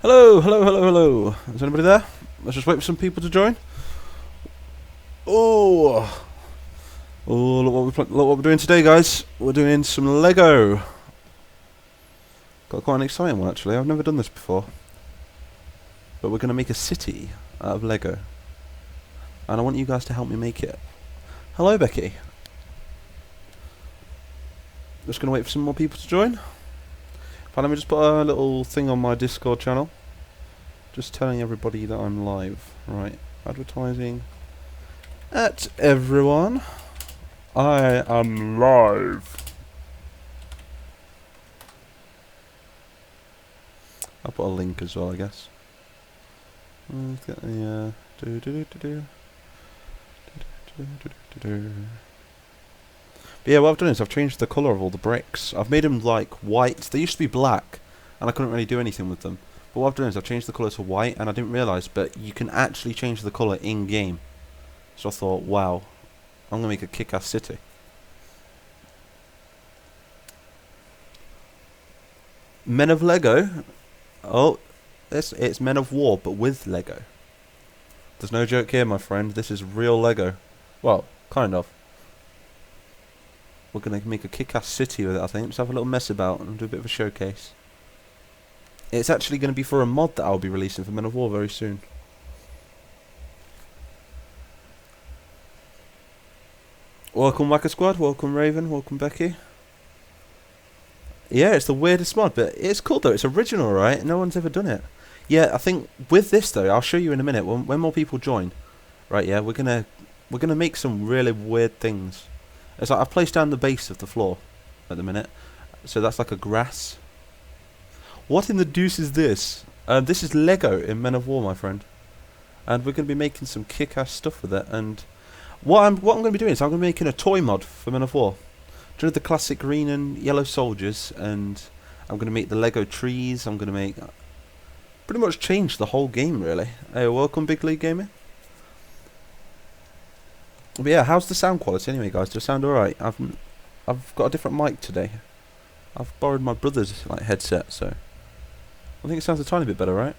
Hello, hello, hello, hello. Is anybody there? Let's just wait for some people to join. Oh, look what we're doing today, guys. We're doing some Lego. Got quite an exciting one actually. I've never done this before. But we're going to make a city out of Lego, and I want you guys to help me make it. Hello, Becky. Just going to wait for some more people to join. Let me just put a little thing on my Discord channel. Just telling everybody that I'm live. Right, advertising at everyone. I am live. I'll put a link as well, I guess. Let's get the But yeah, what I've done is I've changed the colour of all the bricks. I've made them like white. They used to be black, and I couldn't really do anything with them. But what I've done is I've changed the colour to white, and I didn't realise, but you can actually change the colour in-game. So I thought, wow, I'm going to make a kick-ass city. Men of Lego? Oh, it's Men of War, but with Lego. There's no joke here, my friend. This is real Lego. Well, kind of. We're going to make a kick-ass city with it, I think. Just have a little mess about and do a bit of a showcase. It's actually going to be for a mod that I'll be releasing for Men of War very soon. Welcome, Wacker Squad. Welcome, Raven. Welcome, Becky. Yeah, it's the weirdest mod, but it's cool though. It's original, right? No one's ever done it. Yeah, I think with this though, I'll show you in a minute when more people join. Right? Yeah, we're gonna make some really weird things. It's like I've placed down the base of the floor at the minute, so that's like a grass. What in the deuce is this? This is Lego in Men of War, my friend, and we're going to be making some kick-ass stuff with it. And what I'm going to be doing is I'm going to be making a toy mod for Men of War. Do you know the classic green and yellow soldiers? And I'm going to make the Lego trees. I'm going to make pretty much change the whole game, really. Hey, welcome, Big League Gaming. But yeah, how's the sound quality anyway, guys? Does it sound alright? I've got a different mic today. I've borrowed my brother's headset, so I think it sounds a tiny bit better, right?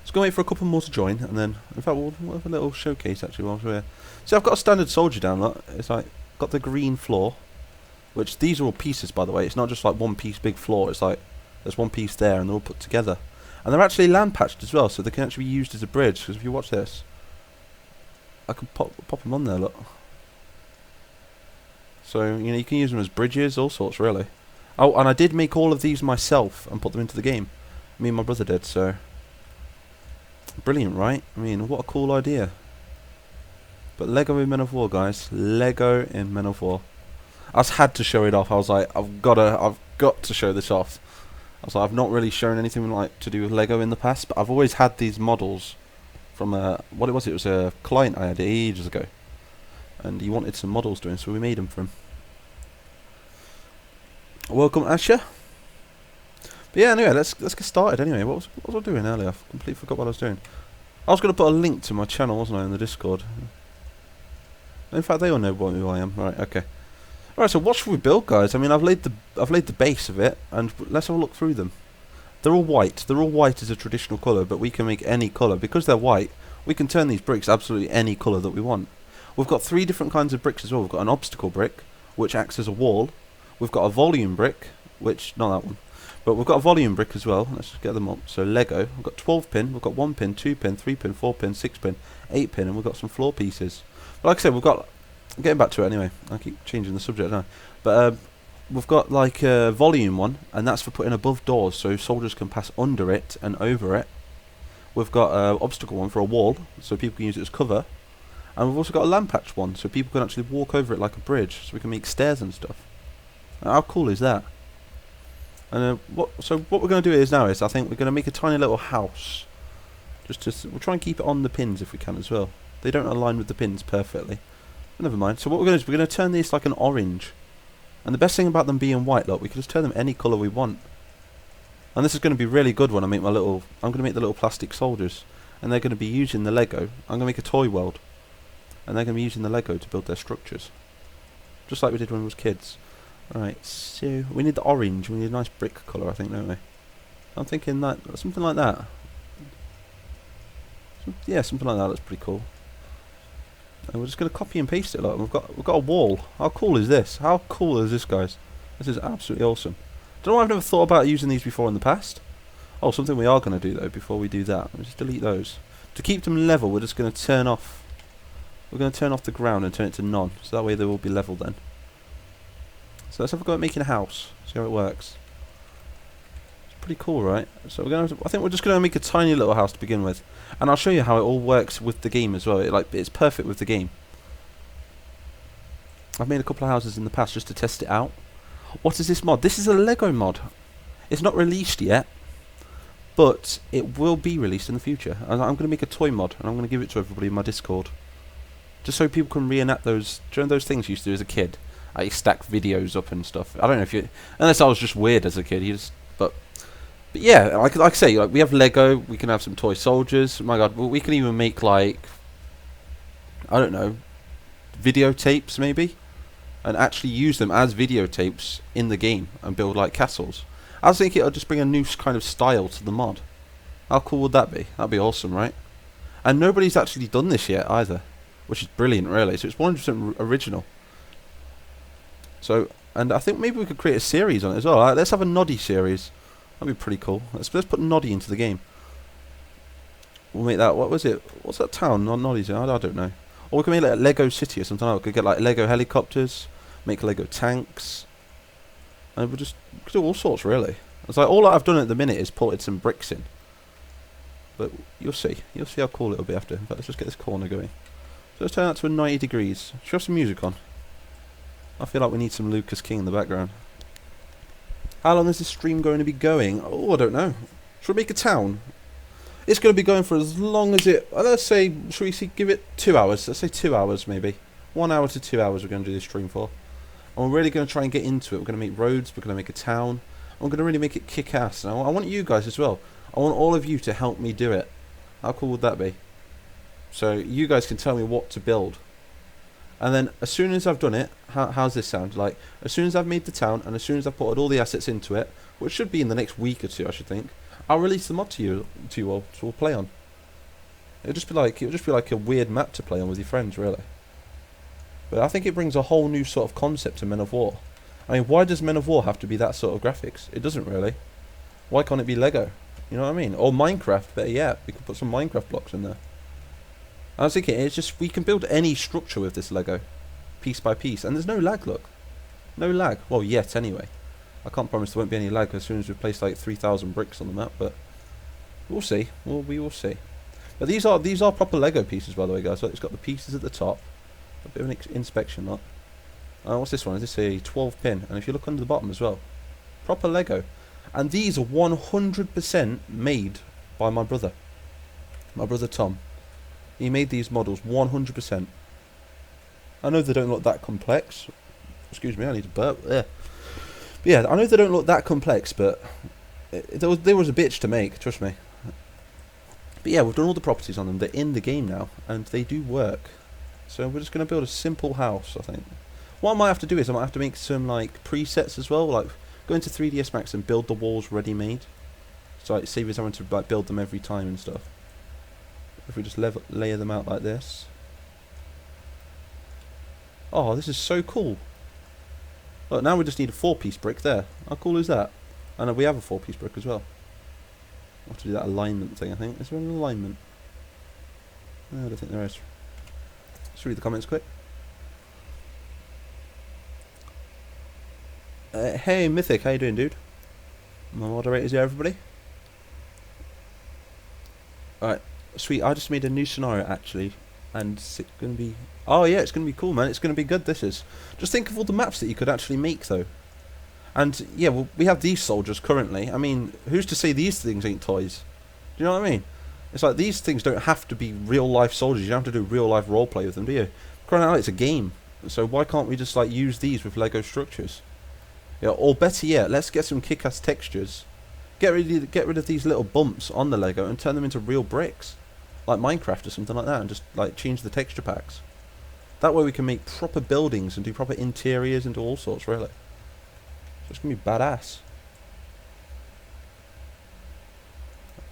Let's go wait for a couple more to join, and then in fact we'll have a little showcase actually while we're here. See, I've got a standard soldier down. Look, it's like got the green floor, which these are all pieces, by the way. It's not just like one piece big floor. It's like there's one piece there, and they're all put together, and they're actually land patched as well, so they can actually be used as a bridge. Because if you watch this, I can pop them on there, look. So, you know, you can use them as bridges, all sorts, really. Oh, and I did make all of these myself and put them into the game. Me and my brother did, so brilliant, right? I mean, what a cool idea. But Lego in Men of War, guys. Lego in Men of War. I just had to show it off. I was like, I've got to show this off. I was like, I've not really shown anything like to do with Lego in the past, but I've always had these models from what it was a client I had ages ago, and he wanted some models doing, so we made them for him. Welcome, Asher. But yeah, anyway, let's get started. Anyway, what was I doing earlier? I completely forgot what I was doing. I was going to put a link to my channel, wasn't I, in the Discord? In fact, they all know who I am. Right, okay. Alright, so what should we build, guys? I mean, I've laid the base of it, and let's have a look through them. They're all white. They're all white as a traditional colour, but we can make any colour. Because they're white, we can turn these bricks absolutely any colour that we want. We've got 3 different kinds of bricks as well. We've got an obstacle brick, which acts as a wall. We've got a volume brick, which, not that one, but we've got a volume brick as well. Let's just get them up. So Lego, we've got 12 pin, we've got 1 pin, 2 pin, 3 pin, 4 pin, 6 pin, 8 pin, and we've got some floor pieces. But like I said, we've got, getting back to it anyway, I keep changing the subject now, but we've got like a volume one, and that's for putting above doors so soldiers can pass under it and over it. We've got an obstacle one for a wall, so people can use it as cover. And we've also got a land patch one, so people can actually walk over it like a bridge, so we can make stairs and stuff. How cool is that? And what we're going to do is now is I think we're going to make a tiny little house. We'll try and keep it on the pins if we can as well. They don't align with the pins perfectly. But never mind. So what we're going to do is we're going to turn these like an orange. And the best thing about them being white, look, we can just turn them any colour we want. And this is going to be really good when I make I'm going to make the little plastic soldiers. And they're going to be using the Lego. I'm going to make a toy world. And they're going to be using the Lego to build their structures. Just like we did when we was kids. Alright, so we need the orange. We need a nice brick colour, I think, don't we? I'm thinking that something like that. Yeah, something like that. That's pretty cool. And we're just gonna copy and paste it. Like we've got a wall. How cool is this? How cool is this, guys? This is absolutely awesome. Don't know why I've never thought about using these before in the past. Oh, something we are gonna do though before we do that. Let's just delete those. To keep them level, we're just gonna turn off. We're gonna turn off the ground and turn it to none, so that way they will be level then. So let's have a go at making a house. See how it works. It's pretty cool, right? So I think we're just gonna make a tiny little house to begin with, and I'll show you how it all works with the game as well. It's perfect with the game. I've made a couple of houses in the past just to test it out. What is this mod? This is a Lego mod. It's not released yet, but it will be released in the future. And I'm going to make a toy mod, and I'm going to give it to everybody in my Discord, just so people can reenact those things you used to do as a kid. Like stack videos up and stuff. I don't know if you, unless I was just weird as a kid. But yeah, like I say, like we have Lego. We can have some toy soldiers. Oh my God, we can even make like, I don't know, videotapes maybe, and actually use them as videotapes in the game and build like castles. I was thinking it'll just bring a new kind of style to the mod. How cool would that be? That'd be awesome, right? And nobody's actually done this yet either, which is brilliant, really. So it's 100% original. So, and I think maybe we could create a series on it as well. Let's have a Noddy series. That'd be pretty cool. Let's put Noddy into the game. We'll make that. What was it? What's that town? Not Noddy's. I don't know. Or we can make like a Lego city or something. We could get like Lego helicopters, make Lego tanks, and we could do all sorts really. It's like all I've done at the minute is ported some bricks in. But you'll see. You'll see how cool it'll be after. In fact, let's just get this corner going. So let's turn that to a 90 degrees. Should we have some music on? I feel like we need some Lucas King in the background. How long is this stream going to be going? Oh, I don't know. Should we make a town? It's going to be going for as long as it... let's say, should we give it 2 hours? Let's say 2 hours maybe. 1 hour to 2 hours we're going to do this stream for. And we're really going to try and get into it. We're going to make roads. We're going to make a town. And we're going to really make it kick-ass. And I want you guys as well. I want all of you to help me do it. How cool would that be? So you guys can tell me what to build. And then as soon as I've done it, how's this sound? Like, as soon as I've made the town and as soon as I've put all the assets into it, which should be in the next week or two, I should think, I'll release the mod to you all to all play on. It'll just be like a weird map to play on with your friends, really. But I think it brings a whole new sort of concept to Men of War. I mean, why does Men of War have to be that sort of graphics? It doesn't really. Why can't it be Lego? You know what I mean? Or Minecraft, better yet. We could put some Minecraft blocks in there. I was thinking, it's just, we can build any structure with this Lego. Piece by piece. And there's no lag, look. No lag. Well, yet, anyway. I can't promise there won't be any lag as soon as we place like 3,000 bricks on the map, but we'll see. We will see. But these are proper Lego pieces, by the way, guys. So it's got the pieces at the top. A bit of an inspection lot. What's this one? Is this a 12 pin? And if you look under the bottom as well. Proper Lego. And these are 100% made by my brother. My brother Tom. He made these models 100%. I know they don't look that complex. Excuse me, I need to burp. Yeah. But yeah, I know they don't look that complex, but there was a bitch to make, trust me. But yeah, we've done all the properties on them. They're in the game now, and they do work. So we're just going to build a simple house, I think. What I might have to do is I might have to make some like presets as well, like go into 3ds Max and build the walls ready-made. So like, save us having to like build them every time and stuff. If we just layer them out like this. Oh, this is so cool. Look, now we just need a 4-piece brick there. How cool is that? And we have a 4-piece brick as well. We'll have to do that alignment thing, I think. Is there an alignment? No, I don't think there is. Let's read the comments quick. Hey, Mythic, how you doing, dude? My moderators here, everybody. Alright, sweet. I just made a new scenario, actually. And it's going to be... Oh, yeah, it's going to be cool, man. It's going to be good, this is. Just think of all the maps that you could actually make, though. And, yeah, well, we have these soldiers currently. I mean, who's to say these things ain't toys? Do you know what I mean? It's like, these things don't have to be real-life soldiers. You don't have to do real-life roleplay with them, do you? Crying out, it's a game. So why can't we just, like, use these with Lego structures? Yeah, or better yet, let's get some kick-ass textures. Get rid of these little bumps on the Lego and turn them into real bricks. Like Minecraft or something like that, and just like change the texture packs. That way we can make proper buildings and do proper interiors and do all sorts, really. So it's going to be badass.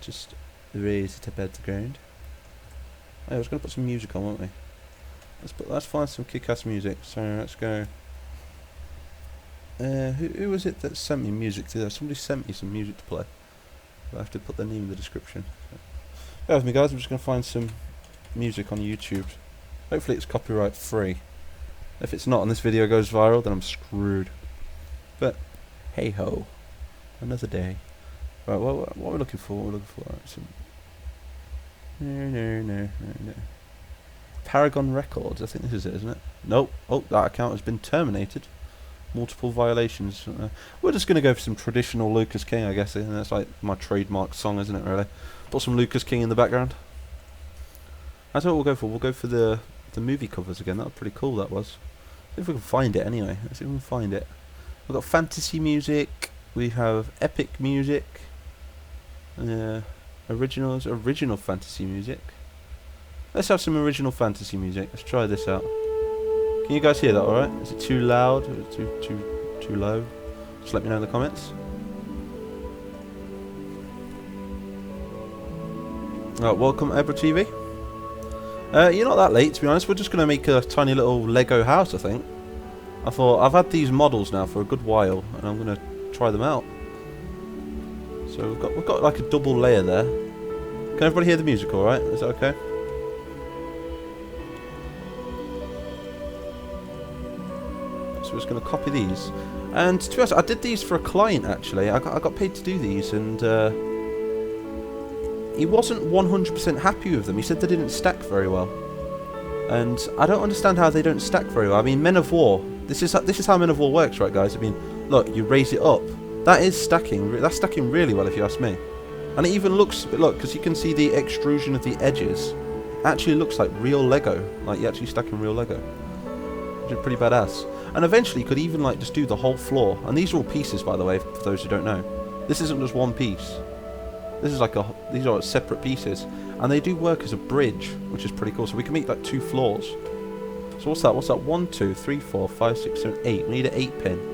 just raise it above the ground. Oh, I was going to put some music on, weren't we? Let's find some kick-ass music. So let's go. Who was it that sent me music today? Somebody sent me some music to play. I have to put their name in the description. So. Bear with me, guys. I'm just going to find some music on YouTube. Hopefully it's copyright free. If it's not and this video goes viral, then I'm screwed. But hey ho, another day. Right, what are we looking for? What are we looking for? Right, some no. Paragon Records. I think this is it, isn't it? Nope. Oh, that account has been terminated. Multiple violations. We're just going to go for some traditional Lucas King, I guess. And that's like my trademark song, isn't it? Really. Put some Lucas King in the background. That's what we'll go for. We'll go for the movie covers again. That was pretty cool. That was. See if we can find it anyway. Let's see if we can find it. We've got fantasy music. We have epic music. Original fantasy music. Let's have some original fantasy music. Let's try this out. Can you guys hear that alright? Is it too loud? Or is it too low? Just let me know in the comments. Alright, welcome Ebra TV. You're not that late, to be honest. We're just going to make a tiny little Lego house, I think. I thought, I've had these models now for a good while, and I'm going to try them out. So we've got like a double layer there. Can everybody hear the music alright? Is that okay? So we're just going to copy these. And to be honest, I did these for a client actually. I got paid to do these, and he wasn't 100% happy with them. He said they didn't stack very well. And I don't understand how they don't stack very well. I mean, Men of War. This is how Men of War works, right, guys? I mean, look, you raise it up. That is stacking. That's stacking really well, if you ask me. And it even looks, look, because you can see the extrusion of the edges. It actually looks like real Lego. Like you're actually stacking real Lego. Which is pretty badass. And eventually, you could even like just do the whole floor. And these are all pieces, by the way, for those who don't know. This isn't just one piece. This is like these are separate pieces. And they do work as a bridge, which is pretty cool. So we can make like 2 floors. So what's that? What's that? 1, 2, 3, 4, 5, 6, 7, 8. We need an 8-pin.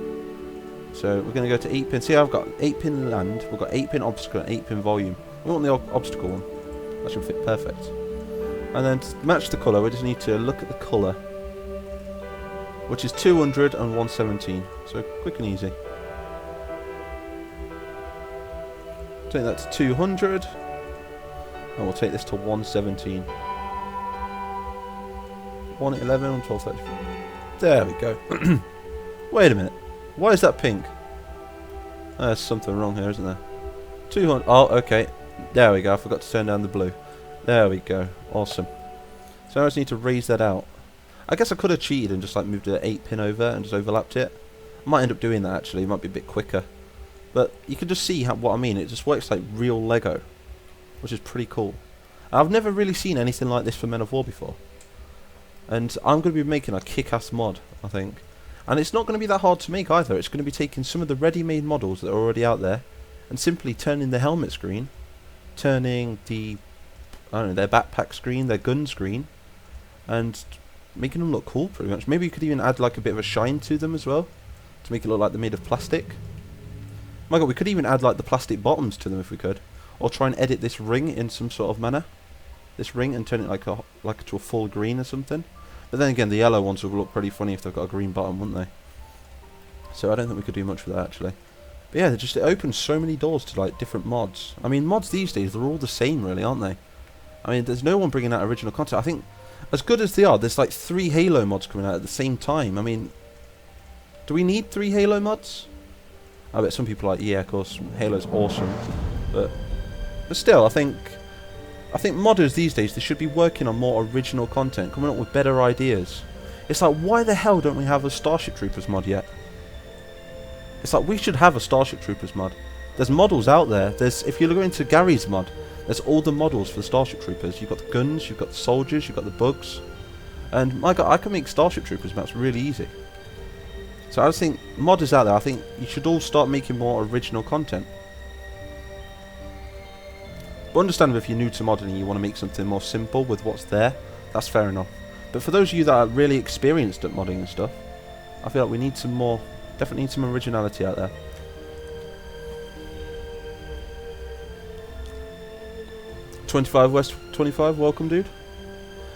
So we're going to go to 8-pin. See, I've got 8-pin land. We've got 8-pin obstacle and 8-pin volume. We want the obstacle one. That should fit perfect. And then to match the colour, we just need to look at the colour, which is 200 and 117. So quick and easy. Take that to 200. And we'll take this to 117. 111 and 1234. There we go. Wait a minute. Why is that pink? There's something wrong here, isn't there? 200. Oh, okay. There we go. I forgot to turn down the blue. There we go. Awesome. So I just need to raise that out. I guess I could have cheated and just like moved the 8-pin over and just overlapped it. I might end up doing that actually. It might be a bit quicker. But you can just see what I mean. It just works like real Lego, which is pretty cool. I've never really seen anything like this for Men of War before. And I'm going to be making a kick-ass mod, I think. And it's not going to be that hard to make either. It's going to be taking some of the ready-made models that are already out there and simply turning the helmet screen, turning the, I don't know, their backpack screen, their gun screen, and making them look cool pretty much. Maybe you could even add like a bit of a shine to them as well, to make it look like they're made of plastic. My god, we could even add like the plastic bottoms to them if we could. Or try and edit this ring in some sort of manner. This ring and turn it like to a full green or something. But then again, the yellow ones would look pretty funny if they've got a green bottom, wouldn't they? So I don't think we could do much with that actually. But yeah, it opens so many doors to like different mods. I mean, mods these days, they're all the same really, aren't they? I mean, there's no one bringing out original content. I think, as good as they are, there's like 3 Halo mods coming out at the same time. I mean, do we need 3 Halo mods? I bet some people are like, yeah, of course, Halo's awesome. But still, I think modders these days, they should be working on more original content, coming up with better ideas. It's like, why the hell don't we have a Starship Troopers mod yet? It's like, we should have a Starship Troopers mod. There's models out there. If you look into Gary's mod, there's all the models for the Starship Troopers. You've got the guns, you've got the soldiers, you've got the bugs. And my god, I can make Starship Troopers maps really easy. So I just think, modders out there, I think you should all start making more original content. But understandably, if you're new to modding and you want to make something more simple with what's there, that's fair enough. But for those of you that are really experienced at modding and stuff, I feel like we need some more, definitely need some originality out there. 25 West 25, welcome, dude.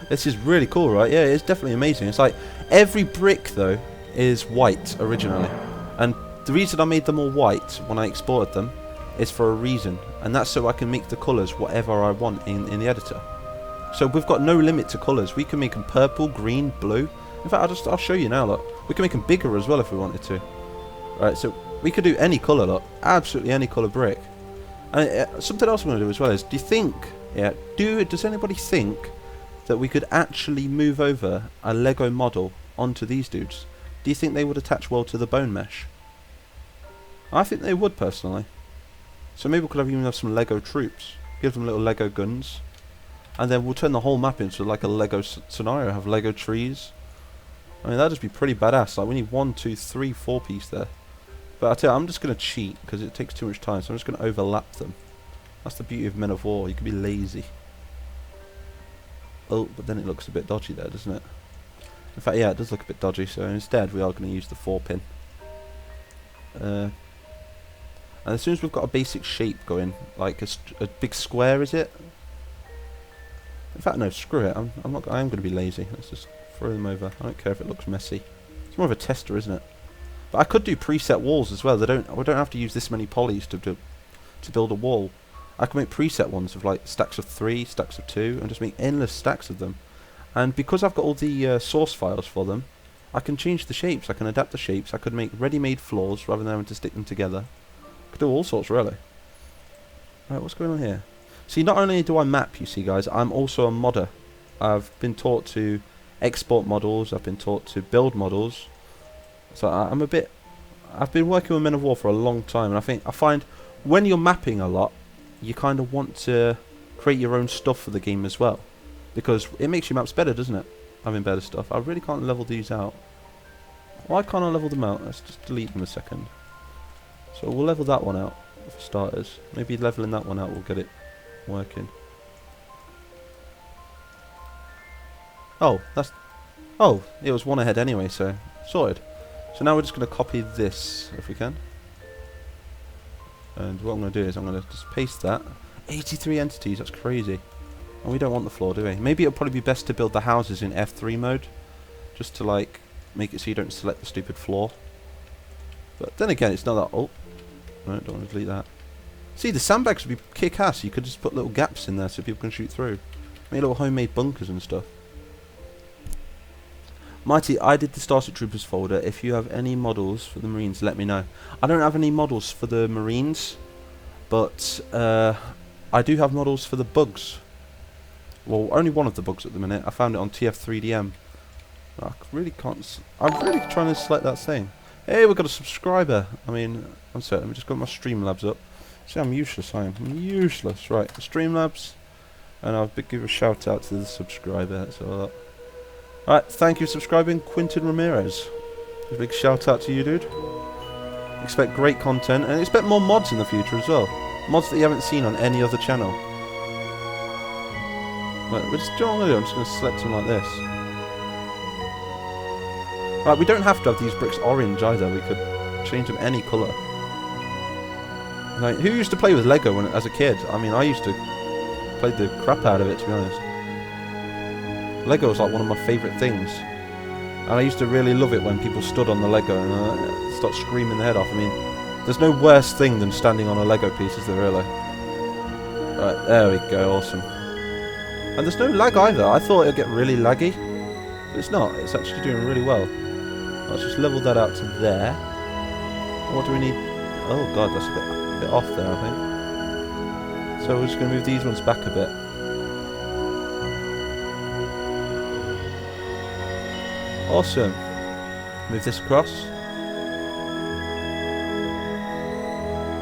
This is really cool, right? Yeah, it's definitely amazing. It's like every brick though is white originally, and the reason I made them all white when I exported them is for a reason, and that's so I can make the colours whatever I want in the editor. So we've got no limit to colours. We can make them purple, green, blue. In fact, I'll show you now. Look, we can make them bigger as well if we wanted to. Right, so we could do any colour. Look, absolutely any colour brick. And something else I'm going to do as well is, do you think? Yeah, does anybody think that we could actually move over a Lego model onto these dudes? Do you think they would attach well to the bone mesh? I think they would, personally. So maybe we could even have some Lego troops. Give them little Lego guns. And then we'll turn the whole map into like a Lego scenario. Have Lego trees. I mean, that'd just be pretty badass. Like, we need 1, 2, 3, 4 piece there. But I tell you, I'm just going to cheat because it takes too much time. So I'm just going to overlap them. That's the beauty of Men of War. You can be lazy. Oh, but then it looks a bit dodgy there, doesn't it? In fact, yeah, it does look a bit dodgy. So instead, we are going to use the 4-pin. And as soon as we've got a basic shape going, like a big square, is it? In fact, no, screw it. I am going to be lazy. Let's just throw them over. I don't care if it looks messy. It's more of a tester, isn't it? But I could do preset walls as well. We don't have to use this many polys to build a wall. I can make preset ones of like stacks of 3, stacks of 2, and just make endless stacks of them. And because I've got all the source files for them, I can change the shapes. I can adapt the shapes. I could make ready-made floors rather than having to stick them together. I could do all sorts, really. Right, what's going on here? See, not only do I map, you see, guys, I'm also a modder. I've been taught to export models. I've been taught to build models. So I've been working with Men of War for a long time, and I find when you're mapping a lot, you kind of want to create your own stuff for the game as well, because it makes your maps better, doesn't it? Having better stuff. I really can't level these out. Why can't I level them out? Let's just delete them a second. So we'll level that one out for starters. Maybe leveling that one out will get it working. Oh, it was one ahead anyway, so sorted. So now we're just going to copy this if we can. And what I'm going to do is I'm going to just paste that. 83 entities, that's crazy. And we don't want the floor, do we? Maybe it'll probably be best to build the houses in F3 mode, just to like make it so you don't select the stupid floor. But then again, it's not that. Oh, no, don't want to delete that. See, the sandbags would be kick-ass. You could just put little gaps in there so people can shoot through. Make little homemade bunkers and stuff. Mighty, I did the Starship Troopers folder. If you have any models for the Marines, let me know. I don't have any models for the Marines, but I do have models for the bugs. Well, only one of the bugs at the minute. I found it on TF3DM. I really can't. I'm really trying to select that thing. Hey, we've got a subscriber. I mean, I'm certain. I've just got my Streamlabs up. See, I'm useless. I'm useless. Right, Streamlabs, and I'll give a shout out to the subscriber. That's all. Alright, thank you for subscribing, Quinton Ramirez. A big shout out to you, dude. Expect great content, and expect more mods in the future as well. Mods that you haven't seen on any other channel. Right, we're just doing what I'm going to do. I'm just going to select them like this. Right, we don't have to have these bricks orange either. We could change them any colour. Like, who used to play with Lego as a kid? I mean, I used to play the crap out of it, to be honest. Lego was like one of my favourite things, and I used to really love it when people stood on the Lego and start screaming their head off. I mean, there's no worse thing than standing on a Lego piece, is there really? Right, there we go, awesome. And there's no lag either. I thought it'd get really laggy, but it's not. It's actually doing really well. Let's just level that out to there. What do we need? Oh god, that's a bit off there, I think. So we're just going to move these ones back a bit. Awesome. Move this across.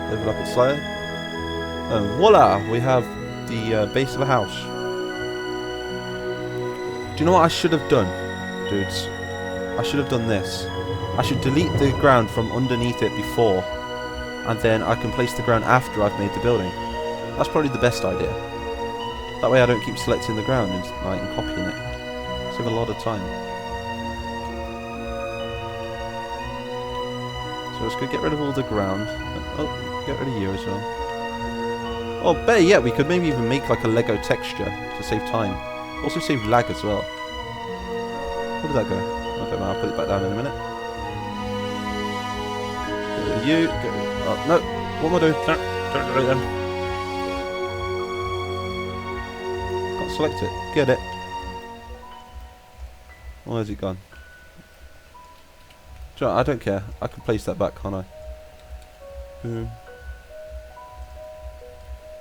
Level up it slightly. And voila! We have the base of a house. Do you know what I should have done, dudes? I should have done this. I should delete the ground from underneath it before, and then I can place the ground after I've made the building. That's probably the best idea. That way I don't keep selecting the ground and copying it. Save a lot of time. So let's go get rid of all the ground. Oh, get rid of you as well. Or better yet, we could maybe even make like a Lego texture to save time. Also save lag as well. Where did that go? I don't know, I'll put it back down in a minute. Get rid of you. Oh, no. What am I doing? No, don't do it then. Can't select it. Get it. Where's it gone? I don't care. I can place that back, can't I? Boom.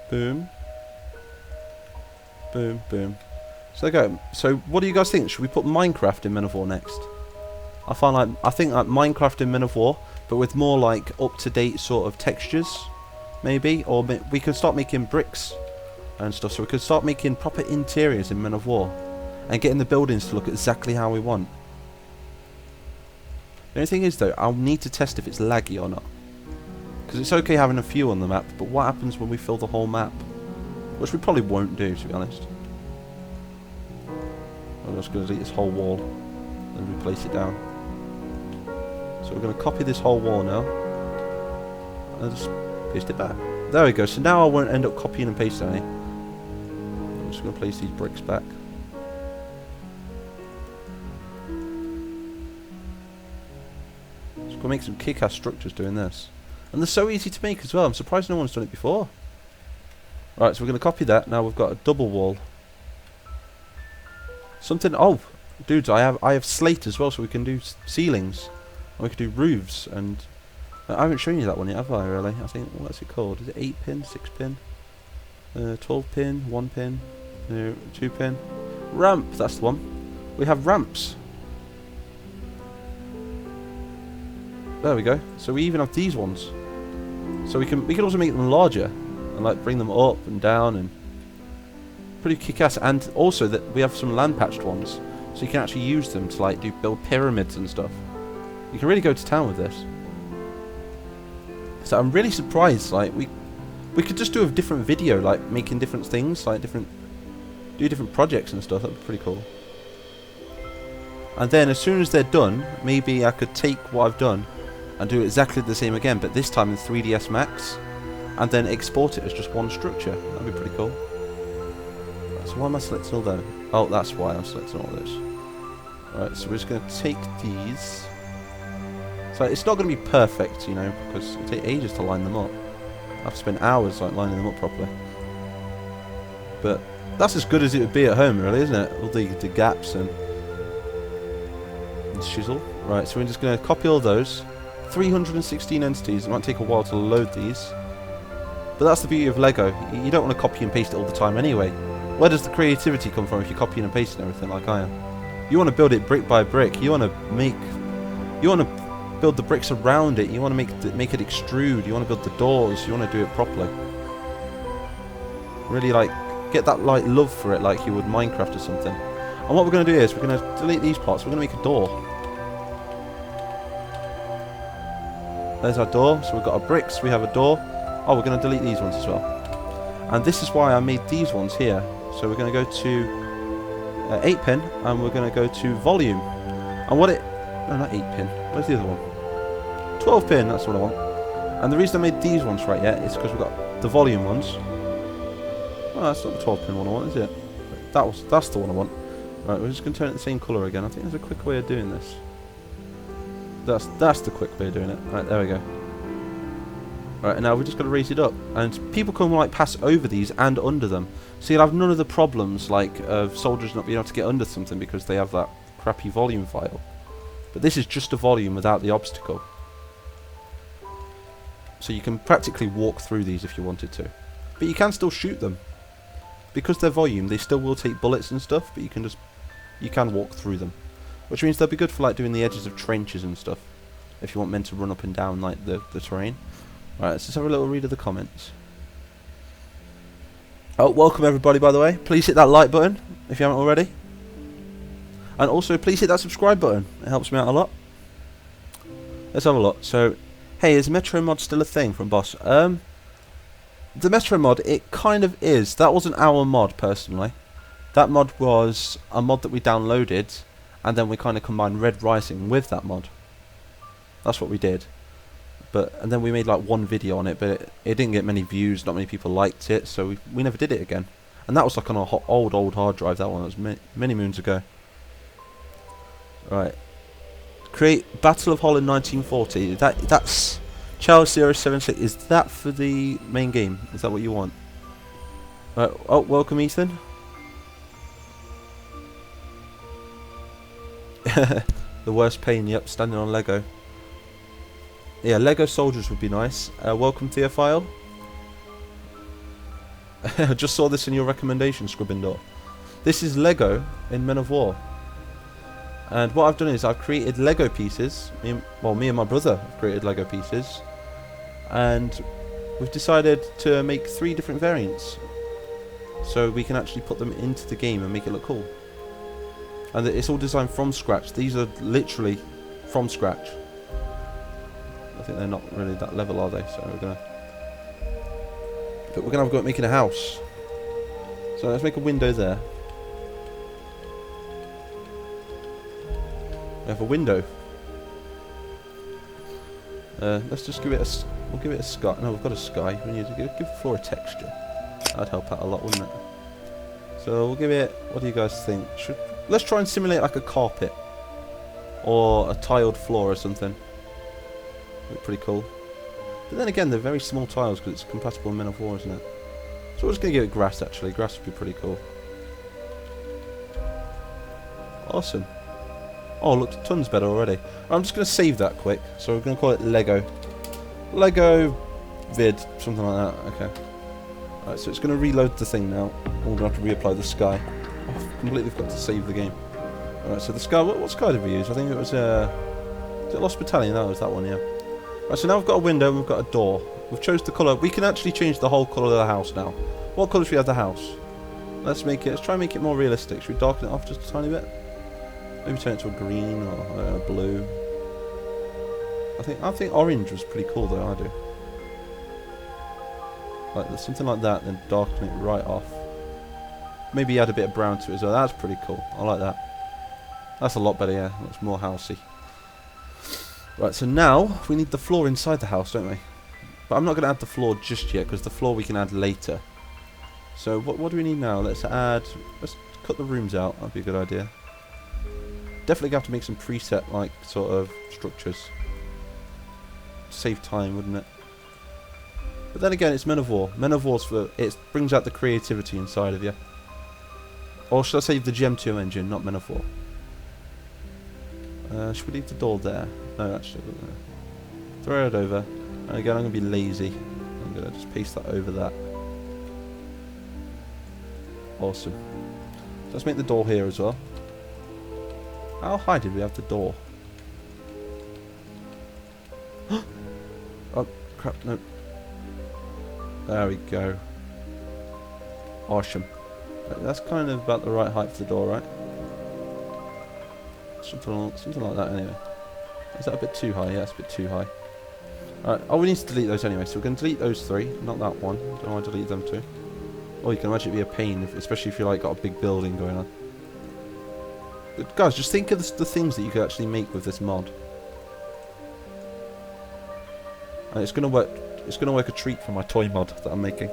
Boom. Boom, boom. So there you go. So what do you guys think? Should we put Minecraft in Men of War next? I think like Minecraft in Men of War, but with more like up-to-date sort of textures, maybe. Or we could start making bricks and stuff. So we could start making proper interiors in Men of War, and getting the buildings to look exactly how we want. The only thing is though, I'll need to test if it's laggy or not. Because it's okay having a few on the map, but what happens when we fill the whole map? Which we probably won't do, to be honest. I'm just going to delete this whole wall and replace it down. So we're going to copy this whole wall now. And just paste it back. There we go. So now I won't end up copying and pasting any. I'm just going to place these bricks back. Just going to make some kick-ass structures doing this. And they're so easy to make as well. I'm surprised no one's done it before. Right, so we're going to copy that. Now we've got a double wall. Something... Oh, dudes, I have slate as well, so we can do ceilings. And we can do roofs. And I haven't shown you that one yet, have I, really? I think... What's it called? Is it 8 pin? 6 pin? 12 pin? 1 pin? 2 pin? Ramp, that's the one. We have ramps. There we go. So we even have these ones. So we can also make them larger and like bring them up and down and pretty kick-ass. And also that we have some land patched ones, so you can actually use them to like build pyramids and stuff. You can really go to town with this. So I'm really surprised. Like we could just do a different video, like making different things, like do different projects and stuff. That'd be pretty cool. And then as soon as they're done, maybe I could take what I've done and do exactly the same again, but this time in 3ds Max, and then export it as just one structure. That'd be pretty cool. Right, so why am I selecting all that? Oh, that's why I'm selecting all this. Right, so we're just going to take these. So it's not going to be perfect, you know, because it'll take ages to line them up. I have to spend hours like lining them up properly. But that's as good as it would be at home, really, isn't it? All the gaps and chisel. Right, so we're just going to copy all those. 316 entities. It might take a while to load these, but that's the beauty of Lego. You don't want to copy and paste it all the time anyway. Where does the creativity come from if you're copying and pasting everything like I am? You want to build it brick by brick. You want to build the bricks around it. You want to make it extrude. You want to build the doors. You want to do it properly. Really like get that like love for it, like you would Minecraft or something. And what we're going to do is we're going to delete these parts. We're going to make a door. There's our door. So we've got our bricks. We have a door. Oh, we're going to delete these ones as well. And this is why I made these ones here. So we're going to go to 8 pin and we're going to go to volume. And what it... No, not 8 pin. Where's the other one? 12 pin. That's what I want. And the reason I made these ones right yet is because we've got the volume ones. Oh, that's not the 12 pin one I want, is it? That's the one I want. Right, we're just going to turn it the same colour again. I think there's a quick way of doing this. That's the quick way of doing it. Right, there we go. Right, and now we're just going to raise it up. And people can like pass over these and under them. So you'll have none of the problems like of soldiers not being able to get under something because they have that crappy volume file. But this is just a volume without the obstacle. So you can practically walk through these if you wanted to. But you can still shoot them. Because they're volume, they still will take bullets and stuff, but you can walk through them. Which means they'll be good for like doing the edges of trenches and stuff. If you want men to run up and down like the terrain. Right, let's just have a little read of the comments. Oh, welcome everybody, by the way. Please hit that like button if you haven't already. And also, please hit that subscribe button. It helps me out a lot. Let's have a look. So, hey, is Metro mod still a thing from Boss? The Metro mod, it kind of is. That wasn't our mod, personally. That mod was a mod that we downloaded, and then we kind of combined Red Rising with that mod. That's what we did. and then we made like one video on it, but it didn't get many views. Not many people liked it, so we never did it again. And that was like on a old hard drive. That one, that was many moons ago. Right. Create Battle of Holland 1940. That's Charles 076. Is that for the main game? Is that what you want? Right. Oh, welcome, Ethan. The worst pain. Yep, standing on Lego. Yeah, Lego soldiers would be nice. Welcome, Theophile. I just saw this in your recommendation, Scribbindor. This is Lego in Men of War. And what I've done is I've created Lego pieces. Me and my brother have created Lego pieces. And we've decided to make 3 different variants. So we can actually put them into the game and make it look cool. And it's all designed from scratch. These are literally from scratch. I think they're not really that level, are they? So we're gonna have a go at making a house. So let's make a window there. We have a window. Let's just give it a. We'll give it a sky. No, we've got a sky. We need to give the floor a texture. That'd help out a lot, wouldn't it? So we'll give it. What do you guys think? Let's try and simulate like a carpet or a tiled floor or something. Look pretty cool. But then again, they're very small tiles because it's compatible with Men of War, isn't it? So we're just going to give it grass, actually. Grass would be pretty cool. Awesome. Oh, looks tons better already. I'm just going to save that quick. So we're going to call it Lego. Lego vid, something like that. Okay. Alright, so it's going to reload the thing now. We're going to have to reapply the sky. Oh, I've completely forgot to save the game. Alright, so the sky, what sky did we use? I think it was, is it Lost Battalion? That was that one, yeah. Right, so now we've got a window and we've got a door. We've chose the colour. We can actually change the whole colour of the house now. What colour should we have the house? Let's try and make it more realistic. Should we darken it off just a tiny bit? Maybe turn it to a green or a blue. I think orange was pretty cool though, I do. Like something like that, then darken it right off. Maybe add a bit of brown to it as well. That's pretty cool. I like that. That's a lot better, yeah. Looks more housey. Right, so now we need the floor inside the house, don't we? But I'm not going to add the floor just yet, because the floor we can add later. So what do we need now? Let's cut the rooms out. That'd be a good idea. Definitely have to make some preset, like, sort of structures. Save time, wouldn't it? But then again, it's Men of War. Men of War's it brings out the creativity inside of you. Or should I say the Gem2 engine, not Men of War? Should we leave the door there? No, actually, throw it over. And again, I'm going to be lazy. I'm going to just paste that over that. Awesome. So let's make the door here as well. How high did we have the door? Oh, crap, no. There we go. Awesome. That's kind of about the right height for the door, right? Something like that anyway. Is that a bit too high? Yeah, it's a bit too high. Alright, oh, we need to delete those anyway, so we're going to delete those 3, not that one. Don't want to delete them too. Oh, you can imagine it'd be a pain, especially if you like got a big building going on. But guys, just think of the things that you could actually make with this mod. And it's going to work. It's going to work a treat for my toy mod that I'm making.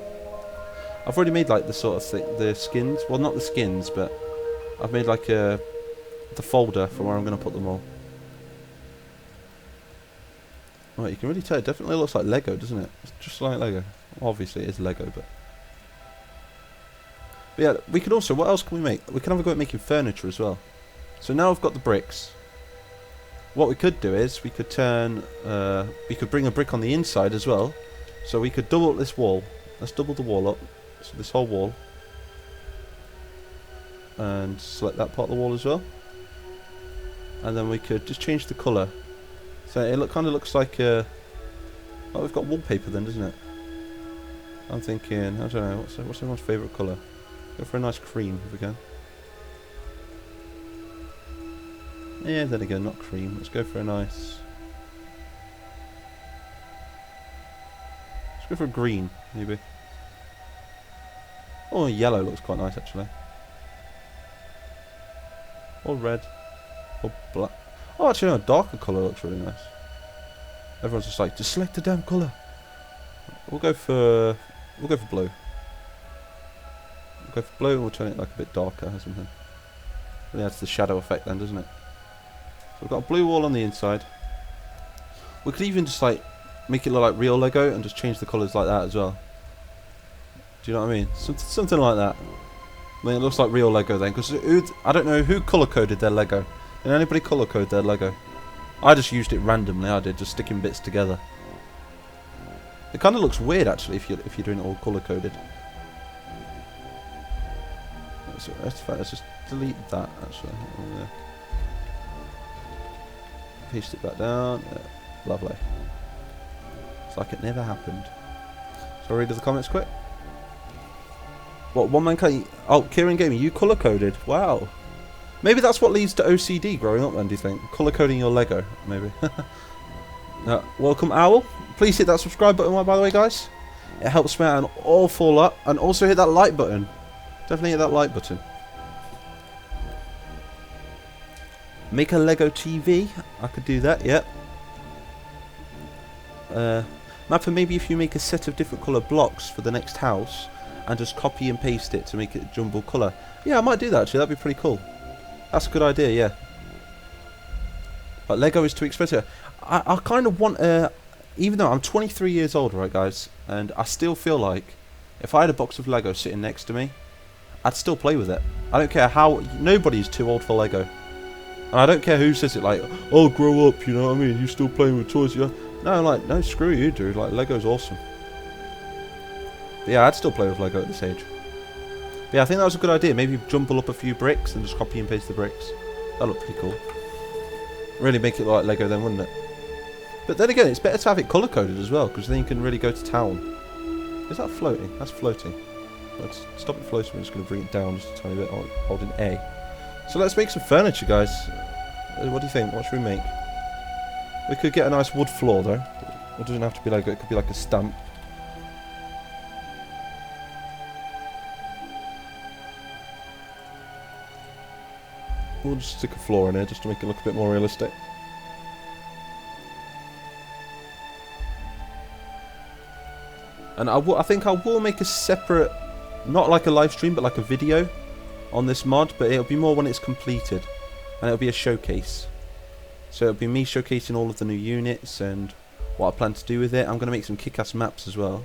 I've already made like the sort of the skins. Well, not the skins, but I've made like the folder for where I'm going to put them all. Right, you can really tell. It definitely looks like Lego, doesn't it? It's just like Lego. Well, obviously, it is Lego, but yeah, we could also. What else can we make? We can have a go at making furniture as well. So now I've got the bricks. What we could do is we could turn. We could bring a brick on the inside as well. So we could double this wall. Let's double the wall up. So this whole wall. And select that part of the wall as well. And then we could just change the colour. So it kind of looks like oh, we've got wallpaper then, doesn't it? I'm thinking, I don't know, what's everyone's favourite colour? Go for a nice cream if we can. Yeah, then again, not cream. Let's go for a nice. Let's go for a green, maybe. Oh, yellow looks quite nice actually. Or red. Or black. Oh, actually, no, a darker colour looks really nice. Everyone's just like, just select the damn colour. We'll go for blue. We'll go for blue and we'll turn it like a bit darker or something. Really adds the shadow effect then, doesn't it? So we've got a blue wall on the inside. We could even just like make it look like real Lego and just change the colours like that as well. Do you know what I mean? Something like that. I mean, it looks like real Lego then, because I don't know who colour coded their Lego. Did anybody colour code their Lego? I just used it randomly. I did, just sticking bits together. It kind of looks weird actually if you're doing it all colour coded. So let's just delete that actually. Oh, yeah. Paste it back down. Yeah. Lovely. It's like it never happened. So I'll read the comments quick. What, one man can't... Oh, Kieran Gaming, you colour coded. Wow. Maybe that's what leads to OCD growing up then, do you think? Colour coding your Lego, maybe. Welcome, Owl. Please hit that subscribe button, by the way, guys. It helps me out an awful lot. And also hit that like button. Definitely hit that like button. Make a Lego TV. I could do that, yep. Mapper, maybe if you make a set of different colour blocks for the next house and just copy and paste it to make it jumble colour. Yeah, I might do that actually. That'd be pretty cool. That's a good idea, yeah. But Lego is too expensive. I kind of want even though I'm 23 years old, right guys, and I still feel like if I had a box of Lego sitting next to me, I'd still play with it. I don't care how... Nobody's too old for Lego. And I don't care who says it like, oh, grow up, you know what I mean? You're still playing with toys. No, like, no, screw you, dude. Like, Lego's awesome. But yeah, I'd still play with Lego at this age. But yeah, I think that was a good idea. Maybe jumble up a few bricks and just copy and paste the bricks. That'd look pretty cool. Really make it look like Lego then, wouldn't it? But then again, it's better to have it colour-coded as well, because then you can really go to town. Is that floating? That's floating. Let's stop it floating. We're just going to bring it down just a tiny bit, holding A. So let's make some furniture, guys. What do you think? What should we make? We could get a nice wood floor, though. It doesn't have to be Lego. It could be like a stamp. We'll just stick a floor in here just to make it look a bit more realistic. And I think I will make a separate, not like a live stream, but like a video on this mod, but it'll be more when it's completed. And it'll be a showcase. So it'll be me showcasing all of the new units and what I plan to do with it. I'm going to make some kick-ass maps as well.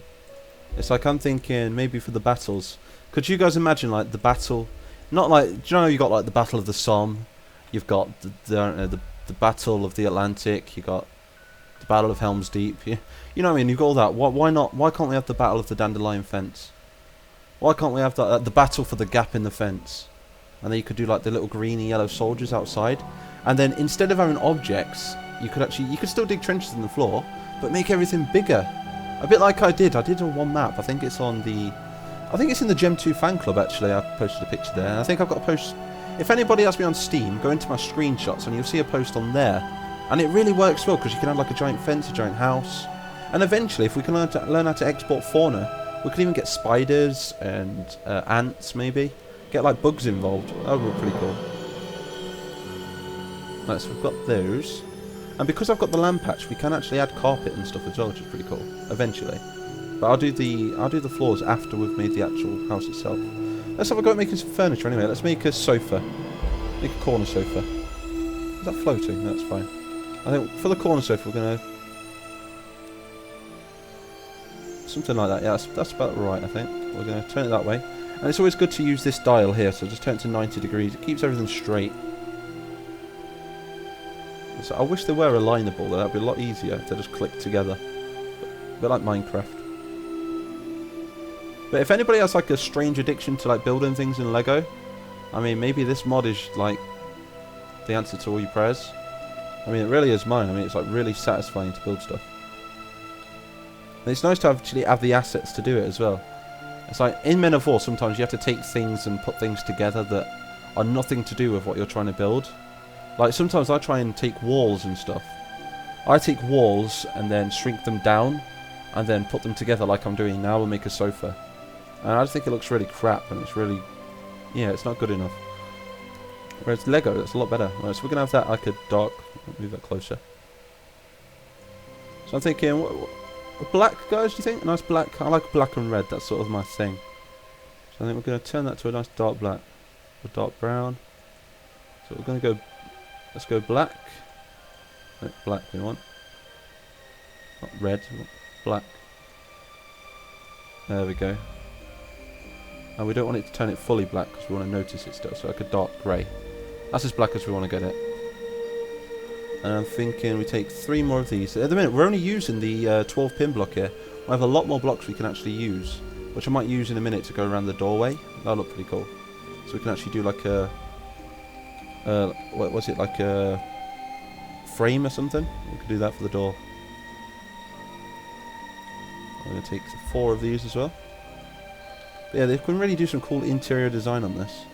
It's like I'm thinking maybe for the battles. Could you guys imagine like the battle? Not like, do you know you got like the Battle of the Somme, you've got the Battle of the Atlantic, you got the Battle of Helm's Deep. You know what I mean? You've got all that. Why not? Why can't we have the Battle of the Dandelion Fence? Why can't we have that, the battle for the gap in the fence? And then you could do like the little green and yellow soldiers outside. And then instead of having objects, you could still dig trenches in the floor, but make everything bigger. A bit like I did on one map. I think it's in the Gem 2 fan club actually. I posted a picture there. And I think I've got a post. If anybody has me on Steam, go into my screenshots and you'll see a post on there. And it really works well because you can have like a giant fence, a giant house. And eventually, if we can learn how to export fauna, we could even get spiders and ants maybe. Get like bugs involved. That would be pretty cool. Right, so we've got those. And because I've got the land patch, we can actually add carpet and stuff as well, which is pretty cool. Eventually. But I'll do the floors after we've made the actual house itself. Let's have a go at making some furniture anyway. Let's make a sofa. Make a corner sofa. Is that floating? That's fine. I think for the corner sofa we're gonna something like that. Yeah, that's about right. I think we're gonna turn it that way. And it's always good to use this dial here. So just turn it to 90 degrees. It keeps everything straight. So I wish they were alignable. That'd be a lot easier if they just click together. A bit like Minecraft. But if anybody has like a strange addiction to like building things in Lego, I mean maybe this mod is like the answer to all your prayers. I mean it really is mine. I mean it's like really satisfying to build stuff. And it's nice to actually have the assets to do it as well. It's like in Men of War sometimes you have to take things and put things together that are nothing to do with what you're trying to build. Like sometimes I try and take walls and stuff. I take walls and then shrink them down and then put them together like I'm doing now and make a sofa. And I just think it looks really crap and it's really, yeah, it's not good enough. Whereas Lego, that's a lot better. Right, so we're going to have that like a dark, move that closer. So So I'm thinking, what black, guys, do you think? A nice black? I like black and red, that's sort of my thing. So I think we're going to turn that to a nice dark black. Or dark brown. So we're going to go, let's go black. No, black we want. Not red, black. There we go. And we don't want it to turn it fully black because we want to notice it still, so like a dark grey. That's as black as we want to get it. And I'm thinking we take 3 more of these. At the minute, we're only using the 12 pin block here. I have a lot more blocks we can actually use, which I might use in a minute to go around the doorway. That'll look pretty cool. So we can actually do like a... what was it, like a frame or something? We could do that for the door. I'm going to take 4 of these as well. But yeah, they can really do some cool interior design on this.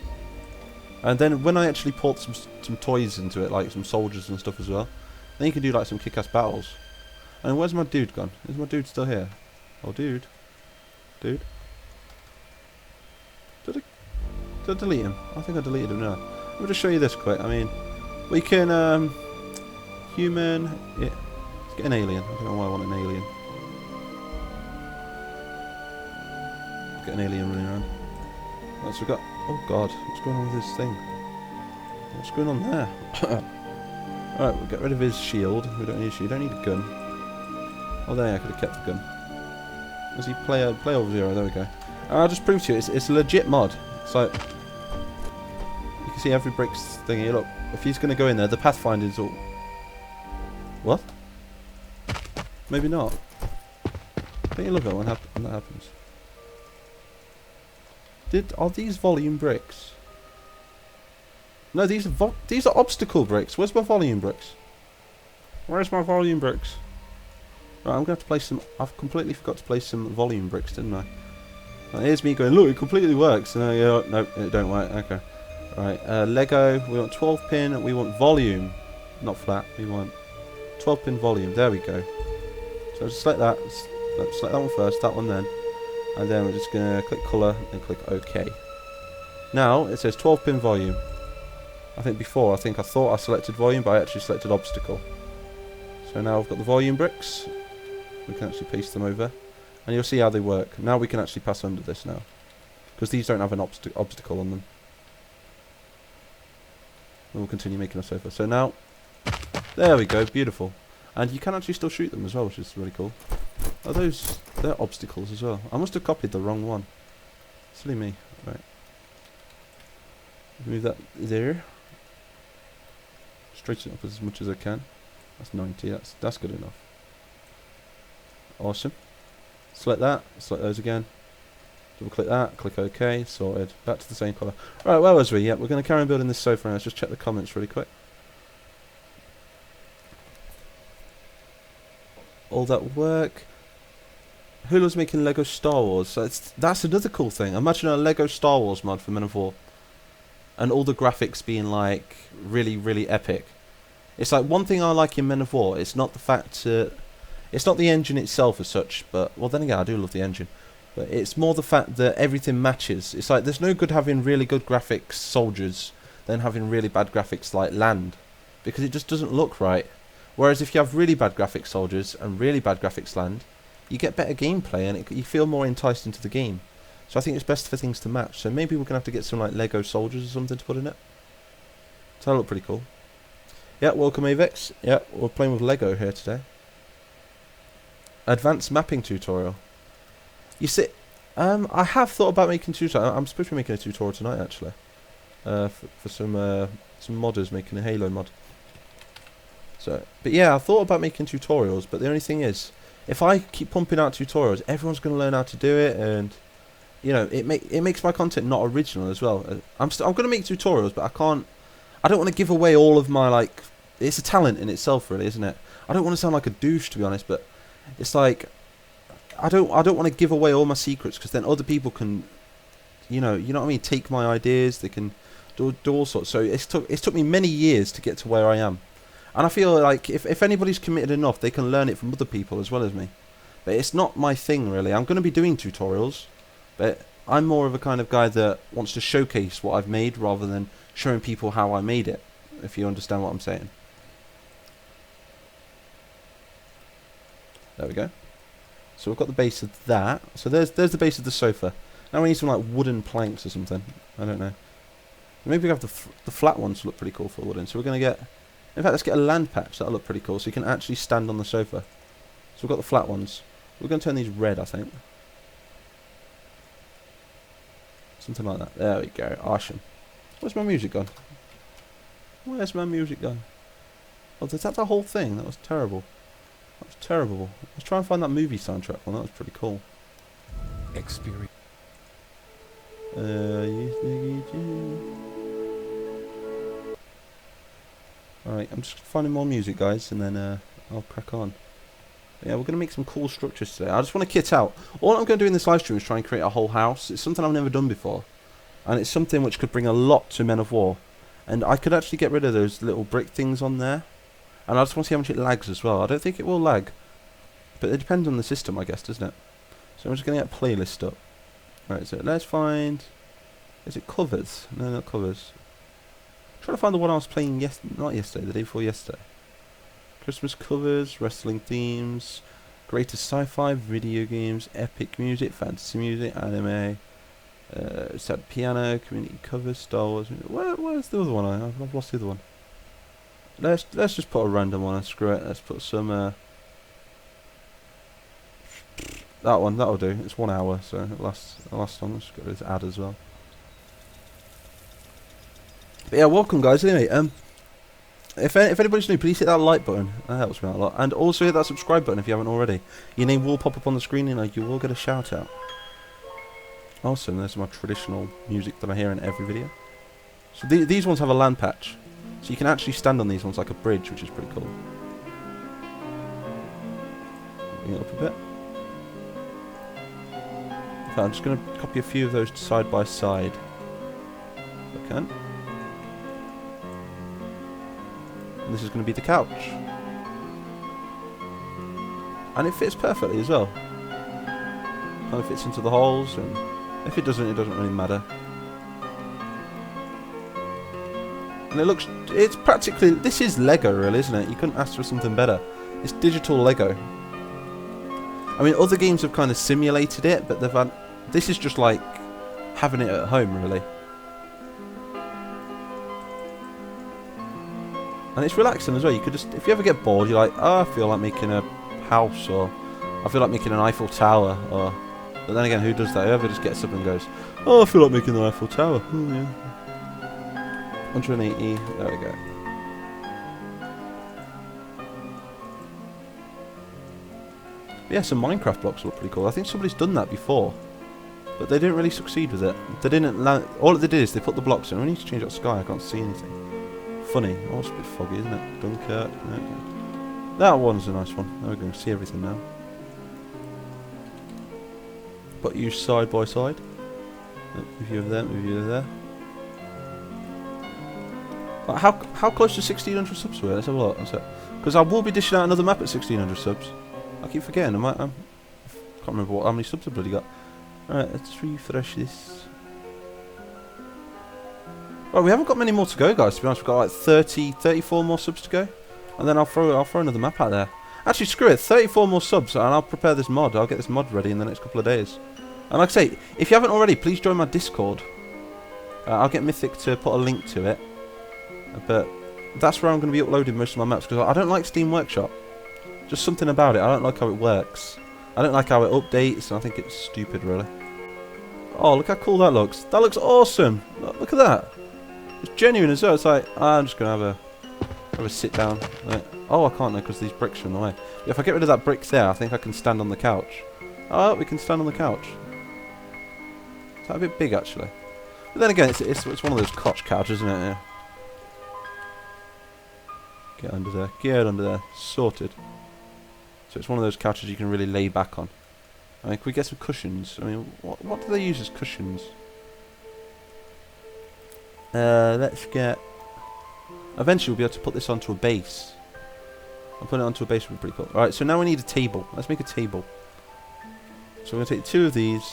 And then when I actually port some toys into it, like some soldiers and stuff as well, then you can do like some kick-ass battles. And where's my dude gone? Is my dude still here? Oh, dude. Dude. Did I delete him? I think I deleted him now. Let me just show you this quick. I mean, we can, human, yeah, let's get an alien. I don't know why I want an alien. Let's get an alien running around. What's we got? Oh god, what's going on with this thing? What's going on there? Alright, we'll get rid of his shield. We don't need a shield, don't need a gun. Oh there, I could have kept the gun. Does he play over 0? There we go. I'll just prove to you, it's a legit mod. So, you can see every bricks thing here. Look, if he's going to go in there, the pathfinding's all... What? Maybe not. Don't you love it when that happens? Are these volume bricks? No, these are obstacle bricks. Where's my volume bricks? Where's my volume bricks? Right, I'm going to have to place some... I've completely forgot to place some volume bricks, didn't I? Right, here's me going, look, it completely works. And yeah, no, it don't work. Okay. Right, Lego. We want 12 pin. We want volume. Not flat. We want 12 pin volume. There we go. So just select that. Select that one first. That one then. And then we're just going to click colour and click OK. Now, it says 12 pin volume. I think before, I thought I selected volume, but I actually selected obstacle. So now I've got the volume bricks. We can actually paste them over. And you'll see how they work. Now we can actually pass under this now. Because these don't have an obstacle on them. And we'll continue making a sofa. So now, there we go, beautiful. And you can actually still shoot them as well, which is really cool. Are those... they're obstacles as well. I must have copied the wrong one. Silly me. Right. Move that there. Straighten it up as much as I can. That's 90. That's good enough. Awesome. Select that. Select those again. Double click that. Click OK. Sorted. Back to the same colour. Right, where was we? Yeah, we're going to carry on building this sofa. Let's just check the comments really quick. All that work. Hulu's making Lego Star Wars. So that's another cool thing. Imagine a Lego Star Wars mod for Men of War. And all the graphics being like really, really epic. It's like one thing I like in Men of War. It's not the fact it's not the engine itself as such, but well then again I do love the engine. But it's more the fact that everything matches. It's like there's no good having really good graphics soldiers than having really bad graphics like land, because it just doesn't look right. Whereas if you have really bad graphics soldiers and really bad graphics land, you get better gameplay and you feel more enticed into the game. So I think it's best for things to match. So maybe we're going to have to get some like Lego soldiers or something to put in it. So that'll look pretty cool. Yeah, welcome Avex. Yeah, we're playing with Lego here today. Advanced mapping tutorial. You see, I have thought about making tutorial. I'm supposed to be making a tutorial tonight actually. For some modders making a Halo mod. So, but yeah, I thought about making tutorials, but the only thing is, if I keep pumping out tutorials, everyone's going to learn how to do it, and you know, it makes my content not original as well. I'm going to make tutorials, but I don't want to give away all of my like. It's a talent in itself, really, isn't it? I don't want to sound like a douche, to be honest, but it's like I don't want to give away all my secrets, because then other people can, you know what I mean, take my ideas. They can do all sorts. So it's took me many years to get to where I am. And I feel like if anybody's committed enough, they can learn it from other people as well as me. But it's not my thing, really. I'm going to be doing tutorials, but I'm more of a kind of guy that wants to showcase what I've made rather than showing people how I made it, if you understand what I'm saying. There we go. So we've got the base of that. So there's the base of the sofa. Now we need some like wooden planks or something. I don't know. Maybe we have the flat ones look pretty cool for wooden. So we're going to get... In fact, let's get a land patch. That'll look pretty cool. So you can actually stand on the sofa. So we've got the flat ones. We're going to turn these red, I think. Something like that. There we go. Awesome. Where's my music gone? Where's my music gone? Oh, is that the whole thing? That was terrible. That was terrible. Let's try and find that movie soundtrack one. That was pretty cool. Experience. Alright, I'm just finding more music, guys, and then I'll crack on. But yeah, we're going to make some cool structures today. I just want to kit out. All I'm going to do in this live stream is try and create a whole house. It's something I've never done before. And it's something which could bring a lot to Men of War. And I could actually get rid of those little brick things on there. And I just want to see how much it lags as well. I don't think it will lag. But it depends on the system, I guess, doesn't it? So I'm just going to get a playlist up. Right, so let's find... Is it covers? No, not covers. I'm trying to find the one I was playing not yesterday, the day before yesterday. Christmas covers, wrestling themes, greatest sci-fi, video games, epic music, fantasy music, anime, sad piano, community covers, Star Wars. Where's the other one? I've lost the other one. Let's just put a random one and screw it. Let's put some that one. That'll do. It's 1 hour, so it lasts long. Let's get rid of this ad as well. But yeah, welcome guys. Anyway, if anybody's new, please hit that like button. That helps me out a lot. And also hit that subscribe button if you haven't already. Your name will pop up on the screen and you will get a shout out. Also, there's my traditional music that I hear in every video. So these ones have a land patch. So you can actually stand on these ones like a bridge, which is pretty cool. Bring it up a bit. So I'm just going to copy a few of those side by side. If I can. And this is going to be the couch. And it fits perfectly as well. Kind of fits into the holes, and if it doesn't really matter. And it's practically, this is Lego really, isn't it? You couldn't ask for something better. It's digital Lego. I mean, other games have kind of simulated it, but this is just like having it at home really. And it's relaxing as well. You could just, if you ever get bored, you're like, oh, I feel like making a house, or I feel like making an Eiffel Tower, or... But then again, who does that? Whoever just gets up and goes, oh, I feel like making the Eiffel Tower. Oh, yeah. 180, there we go. But yeah, some Minecraft blocks look pretty cool. I think somebody's done that before, but they didn't really succeed with it. They didn't land, all they did is they put the blocks in. We need to change that sky, I can't see anything. Funny. Oh, it's a bit foggy, isn't it? Dunkirk. No. That one's a nice one. There we go, see everything now. But you side by side. Move you over there, move you over there. Like how close to 1600 subs were? Let's have a look. Because I will be dishing out another map at 1600 subs. I keep forgetting. I can't remember how many subs I've bloody got. Alright, let's refresh this. Right, we haven't got many more to go, guys. To be honest, we've got like 34 more subs to go, and then I'll throw another map out there. Actually, screw it. 34 more subs, and I'll prepare this mod. I'll get this mod ready in the next couple of days. And like I say, if you haven't already, please join my Discord. I'll get Mythic to put a link to it. But that's where I'm going to be uploading most of my maps, because I don't like Steam Workshop. Just something about it. I don't like how it works. I don't like how it updates, and I think it's stupid, really. Oh, look how cool that looks. That looks awesome. Look at that. It's genuine as well. It's like, I'm just going to have a sit down. Like, oh, I can't now because these bricks are in the way. But if I get rid of that brick there, I think I can stand on the couch. Oh, we can stand on the couch. Is that a bit big, actually? But then again, it's one of those crotch couches, isn't it? Yeah. Get under there. Get under there. Sorted. So it's one of those couches you can really lay back on. I mean, can we get some cushions? I mean, what do they use as cushions? Let's get... Eventually we'll be able to put this onto a base. And putting it onto a base would be pretty cool. Alright, so now we need a table. Let's make a table. So we're going to take 2 of these.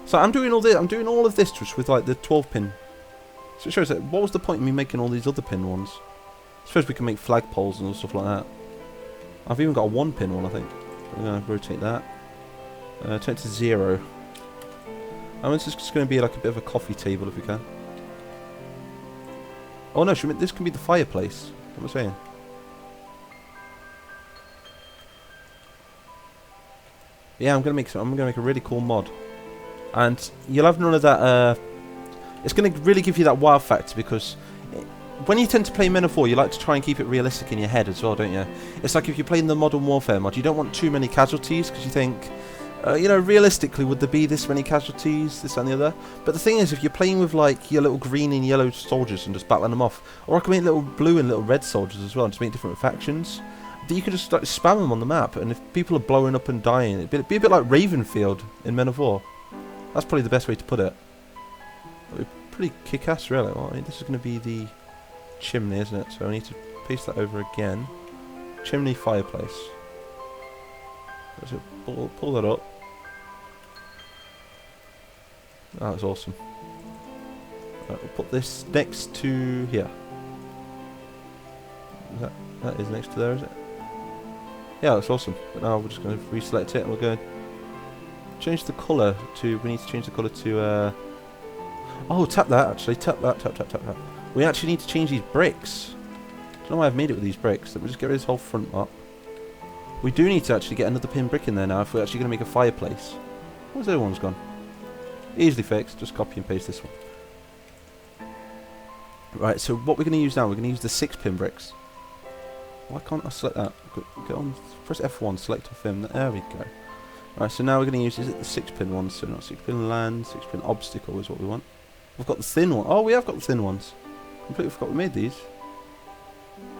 So I'm doing all of this just with like the 12 pin. So it shows that what was the point in me making all these other pin ones? I suppose we can make flagpoles and stuff like that. I've even got a 1 pin one, I think. we're going to rotate that. Turn it to 0. And it's just going to be like a bit of a coffee table if we can. Oh no, this can be the fireplace. What am I saying? Yeah, I'm gonna make a really cool mod, and you'll have none of that. It's gonna really give you that wow factor because when you tend to play Men of War, you like to try and keep it realistic in your head as well, don't you? It's like if you're playing the Modern Warfare mod, you don't want too many casualties because you think, you know, realistically, would there be this many casualties, this and the other? But the thing is, if you're playing with like your little green and yellow soldiers and just battling them off, or I can make little blue and little red soldiers as well, and just make different factions. You can just like spam them on the map, and if people are blowing up and dying, it'd be a bit like Ravenfield in Men of War. That's probably the best way to put it. It'd be pretty kick-ass, really. Well, I mean, this is going to be the chimney, isn't it? So I need to paste that over again. Chimney, fireplace. So pull that up. Oh, that's awesome. Right, we'll put this next to here. That is next to there, is it? Yeah, that's awesome. But now we're just going to reselect it and we're going to change the colour to... We need to change the colour to... Oh, tap that actually. Tap that. Tap. We actually need to change these bricks. I don't know why I've made it with these bricks. Let me just get rid of this whole front up. We do need to actually get another pin brick in there now if we're actually going to make a fireplace. Where's the other one's gone? Easily fixed. Just copy and paste this one. Right, so what we're going to use now, we're going to use the 6 pin bricks. Why can't I select that? Go on, press F1, select off him. There we go. Right, so now we're going to use, is it the 6 pin ones? So not 6 pin land, 6 pin obstacle is what we want. We've got the thin one. Oh, we have got the thin ones. Completely forgot we made these.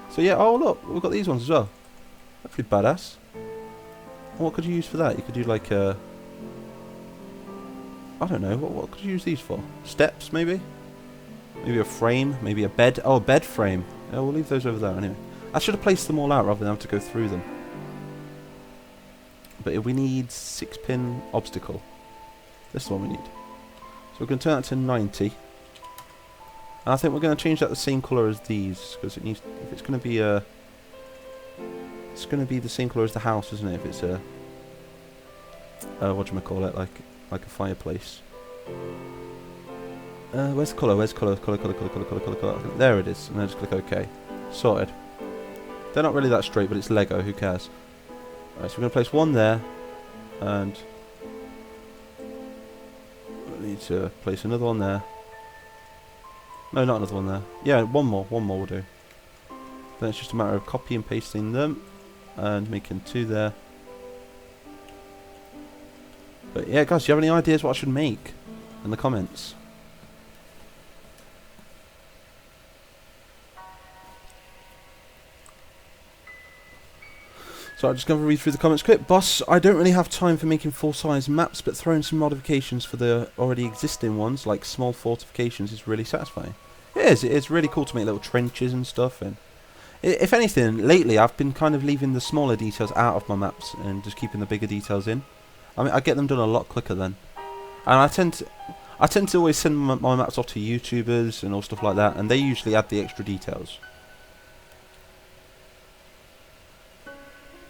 So yeah, oh look, we've got these ones as well. That's pretty badass. And what could you use for that? You could do like a... I don't know, what could you use these for? Steps, maybe? Maybe a frame, maybe a bed. Oh, a bed frame. Yeah, we'll leave those over there anyway. I should have placed them all out rather than have to go through them. But we need 6 pin obstacle. This is what we need. So we're going to turn that to 90. And I think we're going to change that the same colour as these because it needs. If it's going to be a, it's going to be the same colour as the house, isn't it? If it's a, whatchamacallit, like a fireplace. Where's the colour? Where's colour? Colour. There it is. And then just click OK. Sorted. They're not really that straight, but it's Lego. Who cares? Right, so we're going to place one there, and we need to place another one there. No, not another one there. Yeah, one more will do. Then it's just a matter of copy and pasting them, and making 2 there. But yeah, guys, do you have any ideas what I should make in the comments? So I'm just going to read through the comments quick. Boss, I don't really have time for making full-size maps, but throwing some modifications for the already existing ones, like small fortifications, is really satisfying. It is. It's really cool to make little trenches and stuff. And if anything, lately I've been kind of leaving the smaller details out of my maps and just keeping the bigger details in. I mean, I get them done a lot quicker then. And I tend to always send my maps off to YouTubers and all stuff like that, and they usually add the extra details.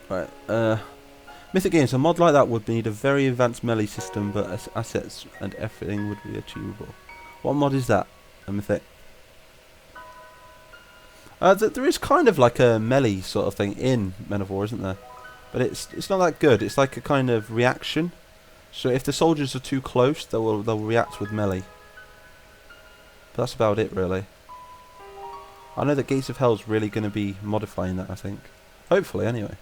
Right, Mythic Games, a mod like that would need a very advanced melee system, but assets and everything would be achievable. What mod is that? A Mythic? There is kind of like a melee sort of thing in Men of War, isn't there? But it's not that good. It's like a kind of reaction. So if the soldiers are too close, they'll react with melee. But that's about it, really. I know that Gates of Hell's really going to be modifying that, I think. Hopefully, anyway.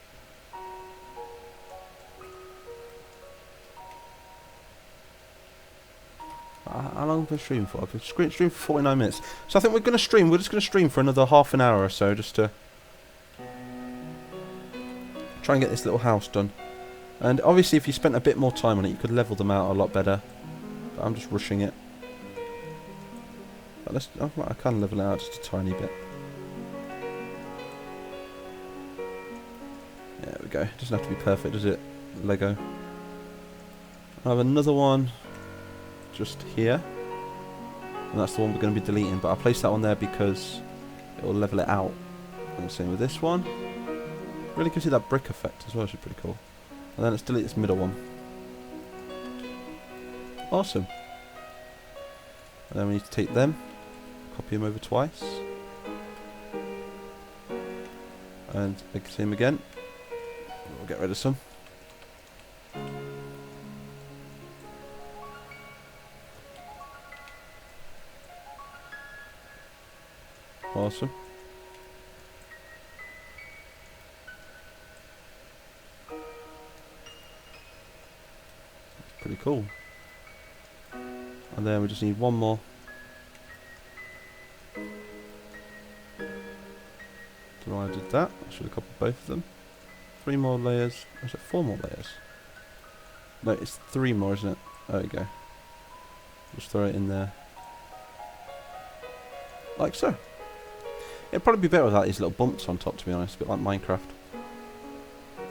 How long have I streamed for? I've been streamed for 49 minutes. So I think we're just going to stream for another half an hour or so, just to try and get this little house done. And obviously if you spent a bit more time on it, you could level them out a lot better. But I'm just rushing it. But I can level it out just a tiny bit. There we go. It doesn't have to be perfect, does it? Lego. I have another one just here, and that's the one we're going to be deleting, but I placed that one there because it will level it out. And same with this one. Really gives you that brick effect as well, which is pretty cool. And then let's delete this middle one. Awesome. And then we need to take them, copy them over twice. And same again. We'll get rid of some. Awesome. That's pretty cool. And then we just need one more. So I did that. I should have copied both of them. 3 more layers. Or is it 4 more layers? No, it's 3 more, isn't it? There we go. Just throw it in there. Like so. It'd probably be better without these little bumps on top, to be honest. A bit like Minecraft.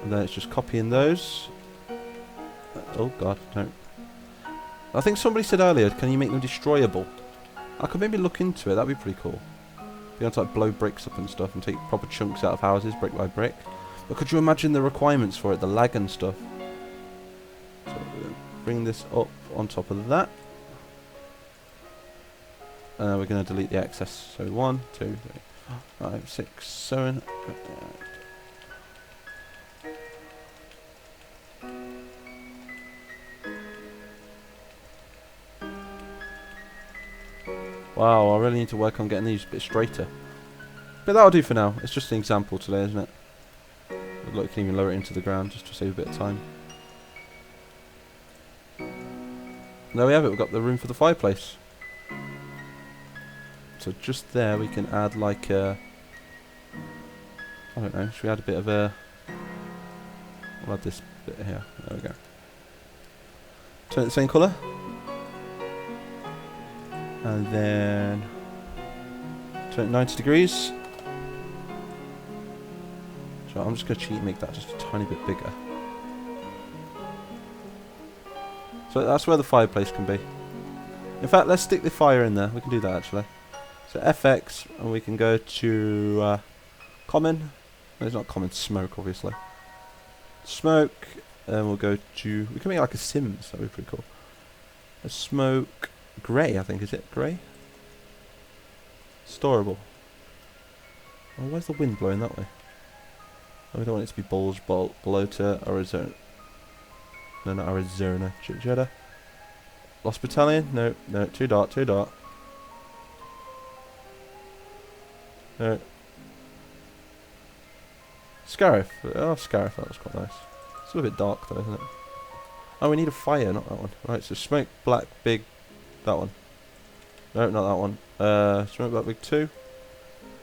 And then it's just copying those. Oh god, no. I think somebody said earlier, can you make them destroyable? I could maybe look into it, that'd be pretty cool. Be able to like blow bricks up and stuff and take proper chunks out of houses, brick by brick. But could you imagine the requirements for it, the lag and stuff? So bring this up on top of that. We're going to delete the excess. So 1, 2, 3, 4, 5, 6, 7. Wow, I really need to work on getting these a bit straighter. But that'll do for now. It's just an example today, isn't it? Look, you can even lower it into the ground just to save a bit of time. There we have it, we've got the room for the fireplace. So just there we can add like a... I don't know, should we add a bit of a... We'll add this bit here. There we go. Turn it the same colour. And then... Turn it 90 degrees. So I'm just going to cheat and make that just a tiny bit bigger. So that's where the fireplace can be. In fact, let's stick the fire in there. We can do that actually. So FX, and we can go to common. No, it's not common, smoke obviously. Smoke, and we'll go to... We can make like a Sims, that would be pretty cool. A smoke grey, I think, is it? Grey? Storable. Oh, where's the wind blowing that way? Oh, we don't want it to be bulge, below to Arizona. No, not Arizona. Jeddah. Lost Battalion? No, no, too dark, too dark. No. Scarif. Oh, Scarif, that was quite nice. It's a little bit dark though, isn't it? Oh, we need a fire, not that one. Right, so smoke, black, big, that one. No, not that one. Smoke, black, big 2.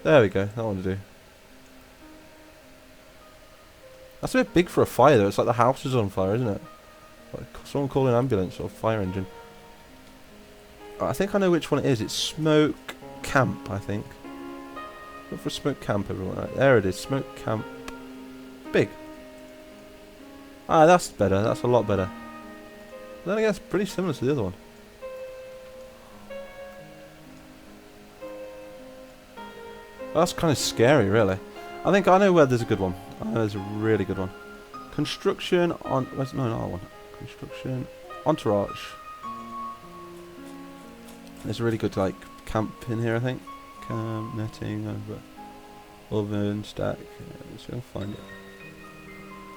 There we go, that one to do. That's a bit big for a fire though, it's like the house is on fire, isn't it? Like someone call an ambulance or fire engine. I think I know which one it is, it's smoke camp, I think. Look for smoke camp, everyone. Right, there it is, smoke camp. Big. Ah, that's better, that's a lot better. Then I guess pretty similar to the other one. That's kind of scary, really. I think I know where there's a good one. I know there's a really good one. Construction on... Where's, no, not that one. Construction... Entourage. There's a really good, like, camp in here, I think. Camp, netting, over... Oven, stack... Yeah, let's go find it.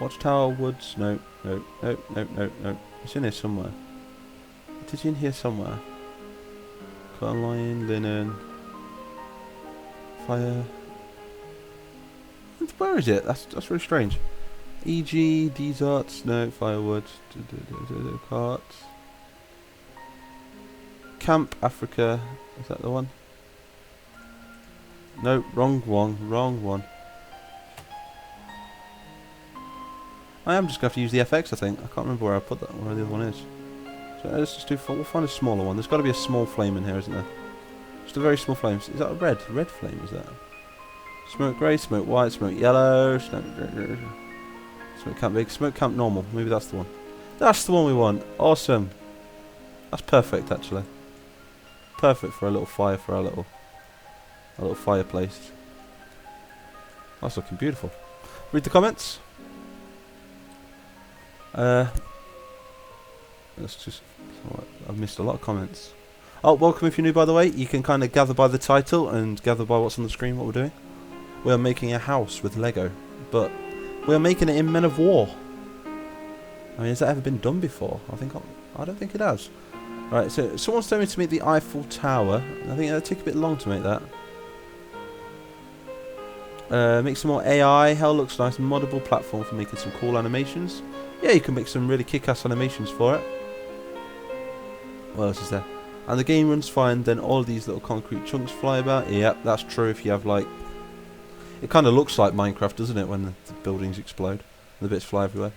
Watchtower, woods... No, no, no, no, no, no. It's in here somewhere. It is in here somewhere. Cotton line, linen... Fire... Where is it? That's really strange. E.g. desserts, no, firewood, carts. Camp Africa, is that the one? No, wrong one, wrong one. I am just going to have to use the FX, I think. I can't remember where I put that, where the other one is. So let's just do, we'll find a smaller one. There's got to be a small flame in here, isn't there? Just a very small flame. Is that a red? Red flame, is that? Smoke grey, smoke white, smoke yellow, smoke camp big, smoke camp normal. Maybe that's the one. That's the one we want. Awesome. That's perfect, actually. Perfect for a little fire, for our little fireplace. That's looking beautiful. Read the comments. Let's just. I've missed a lot of comments. Oh, welcome if you're new, by the way. You can kind of gather by the title and gather by what's on the screen what we're doing. We are making a house with Lego, but we are making it in Men of War. I mean, has that ever been done before? I don't think it has. Right, so someone's telling me to make the Eiffel Tower. I think it'll take a bit long to make that. Make some more AI. Hell looks nice. Moddable platform for making some cool animations. Yeah, you can make some really kick-ass animations for it. What else is there? And the game runs fine, then all of these little concrete chunks fly about. Yep, that's true if you have like... It kind of looks like Minecraft, doesn't it, when the buildings explode. And the bits fly everywhere.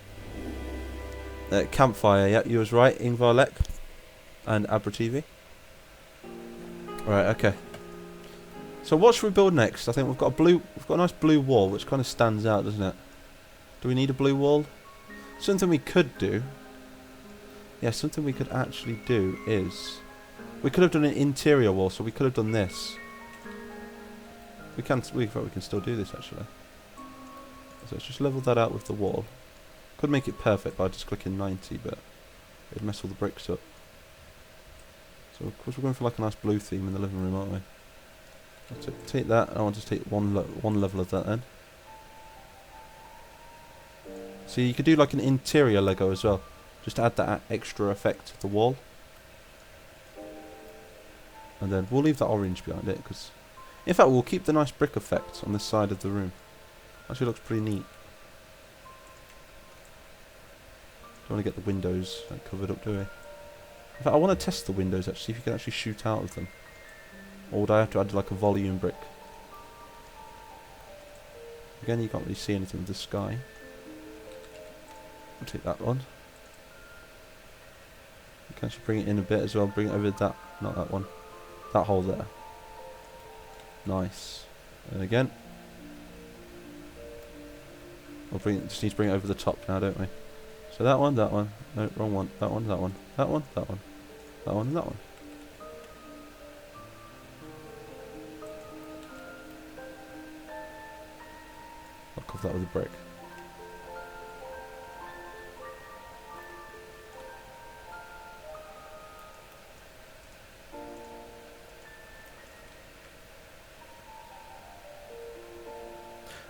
Campfire, yep, you was right. Ingvar Lek. And Abra TV. Right, okay. So what should we build next? I think we've got a nice blue wall, which kind of stands out, doesn't it? Do we need a blue wall? Something we could do... Yeah, something we could actually do is... We could have done an interior wall, so we could have done this. We can still do this, actually. So let's just level that out with the wall. Could make it perfect by just clicking 90, but it'd mess all the bricks up. So of course we're going for like a nice blue theme in the living room, aren't we? I'll take that. I want to take one level of that then. So you could do like an interior Lego as well. Just to add that extra effect to the wall. And then we'll leave that orange behind it, because... In fact, we'll keep the nice brick effect on this side of the room. Actually looks pretty neat. Don't want to get the windows covered up, do we? In fact, I want to test the windows, actually, see if you can actually shoot out of them. Or would I have to add like a volume brick? Again, you can't really see anything with the sky. I'll take that one. You can actually bring it in a bit as well. Bring it over that, not that one. That hole there. Nice. And again. Just need to bring it over the top now, don't we? So that one. No, wrong one. That one. That one, and that one. I'll cover that with a brick.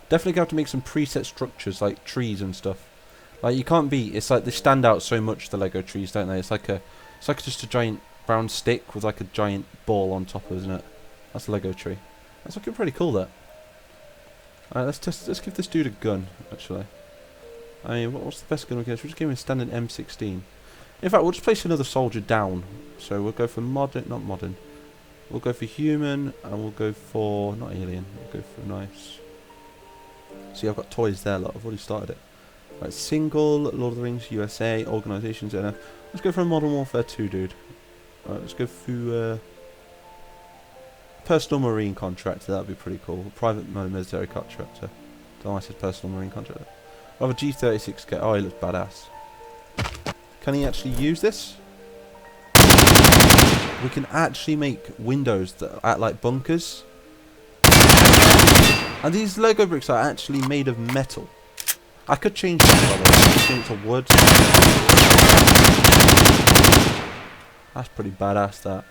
Definitely going to have to make some preset structures like trees and stuff. Like you can't beat. It's like they stand out so much, the Lego trees, don't they? It's like just a giant brown stick with like a giant ball on top of it, isn't it? That's a Lego tree. That's looking pretty cool, that. Alright, let's give this dude a gun, actually. I mean, what's the best gun we can get? Should we just give him a standard M16? In fact, we'll just place another soldier down. So we'll go for not modern. We'll go for human, and we'll go for, not alien, we'll go for nice. See, I've got toys there, look, I've already started it. Right, single, Lord of the Rings, USA, organisations, NF. Let's go for a Modern Warfare 2, dude. Alright, let's go for personal marine contractor, that'd be pretty cool. Private military contractor. Don't know why I said personal marine contractor. I have a G36K. Oh, he looks badass. Can he actually use this? We can actually make windows that act like bunkers. And these Lego bricks are actually made of metal. I could change that, by the way. I could change it to wood. That's pretty badass, that.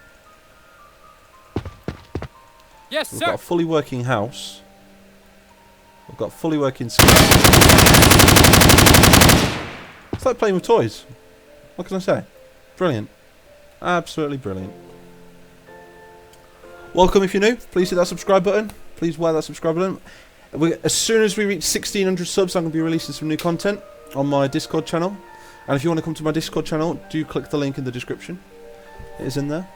Yes, We've sir. got a fully working house. We've got a fully working sky. It's like playing with toys. What can I say? Brilliant. Absolutely brilliant. Welcome if you're new. Please hit that subscribe button. Please wear that subscribe button. As soon as we reach 1,600 subs, I'm going to be releasing some new content on my Discord channel. And if you want to come to my Discord channel, do click the link in the description. It is in there.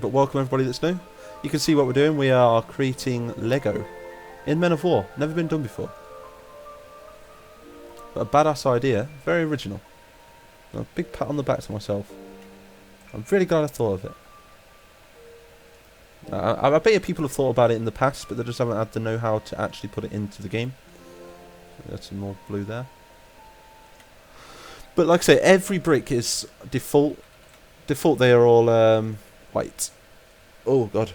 But welcome everybody that's new. You can see what we're doing. We are creating Lego in Men of War. Never been done before. But a badass idea. Very original. A big pat on the back to myself. I'm really glad I thought of it. I bet you people have thought about it in the past, but they just haven't had the know-how to actually put it into the game. That's some more blue there. But like I say, every brick is default. Default, they are all white. Oh god,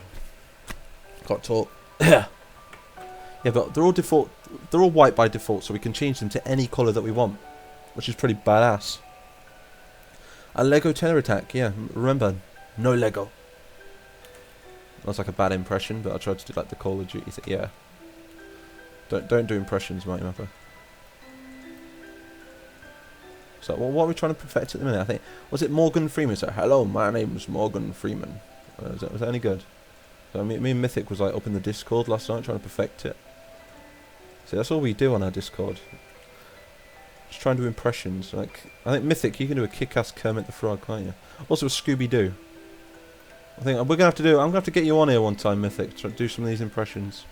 can't talk. Yeah, but they're all default. They're all white by default, so we can change them to any colour that we want. which is pretty badass. A Lego terror attack, yeah. Remember, no Lego. That's like a bad impression, but I tried to do like the Call of Duty thing. Yeah. Don't do impressions, MIGHTYmapper. So what are we trying to perfect at the minute? I think, was it Morgan Freeman? So hello, my name's Morgan Freeman. Was that any good? So me and Mythic was like up in the Discord last night trying to perfect it. See, that's all we do on our Discord. Just trying to do impressions. Like, I think Mythic, you can do a kick-ass Kermit the Frog, can't you? Also a Scooby-Doo. I think we're gonna have to do. I'm gonna have to get you on here one time, Mythic, to do some of these impressions.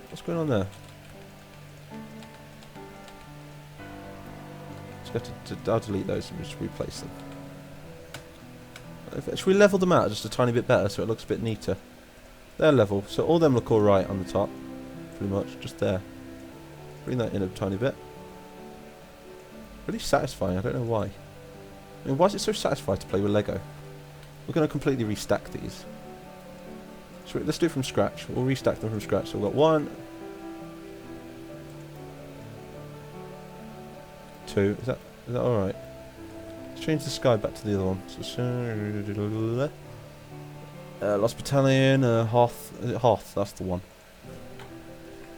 What's going on there? I'll delete those and just replace them. Should we level them out just a tiny bit better so it looks a bit neater? They're level, so all them look alright on the top. Pretty much, just there. Bring that in a tiny bit. Really satisfying, I don't know why. I mean, why is it so satisfying to play with Lego? We're going to completely restack these. So let's do it from scratch. We'll restack them from scratch. So we've got 1, 2. Is that alright? Let's change the sky back to the other one. So, Lost Battalion, Hoth. Is it Hoth? That's the one.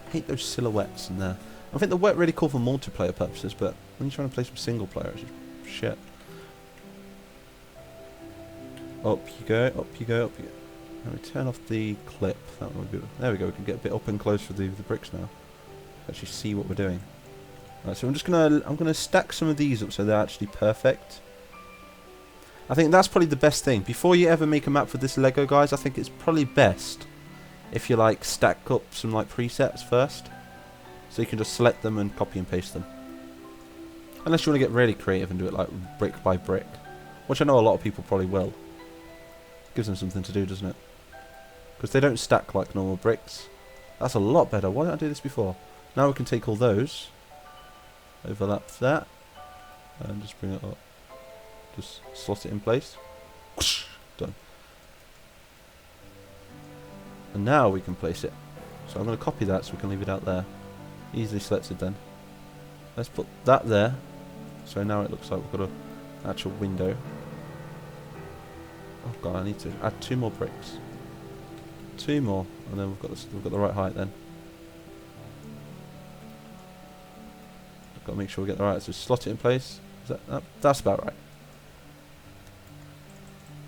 I hate those silhouettes in there. I think they're really cool for multiplayer purposes, but when you're trying to play some single player, it's just shit. Up you go, up you go, up you go. Let me turn off the clip. That would be, there we go. We can get a bit up and close with the bricks now. Actually see what we're doing. Right, so I'm gonna stack some of these up so they're actually perfect. I think that's probably the best thing. Before you ever make a map for this Lego, guys, I think it's probably best if you like stack up some like presets first, so you can just select them and copy and paste them. Unless you want to get really creative and do it like brick by brick, which I know a lot of people probably will. Gives them something to do, doesn't it? Because they don't stack like normal bricks. That's a lot better. Why didn't I do this before? Now we can take all those, overlap that, and just bring it up. Just slot it in place. Done. And now we can place it. So I'm going to copy that so we can leave it out there. Easily selected then. Let's put that there. So now it looks like we've got an actual window. Oh god, I need to add 2 more bricks. 2 more, and then we've got the right height then. I've got to make sure we get the right. So slot it in place. Is that's about right.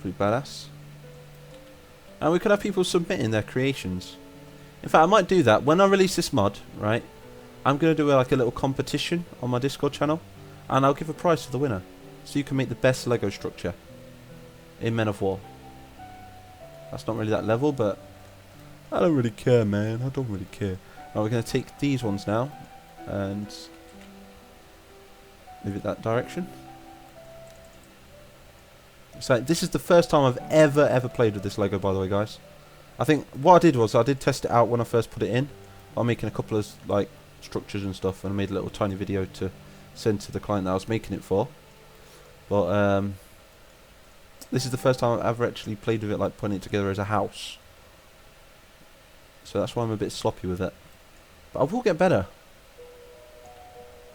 Pretty badass. And we could have people submitting their creations. In fact, I might do that when I release this mod. Right, I'm gonna do like a little competition on my Discord channel, and I'll give a prize to the winner, so you can make the best Lego structure in Men of War. That's not really that level, but I don't really care, man. I don't really care. Right, we're gonna take these ones now and move it that direction. So this is the first time I've ever played with this Lego, by the way, guys. I think what I did was I did test it out when I first put it in. I'm making a couple of like structures and stuff, and I made a little tiny video to send to the client that I was making it for. But this is the first time I've ever actually played with it, like putting it together as a house. So that's why I'm a bit sloppy with it. But I will get better.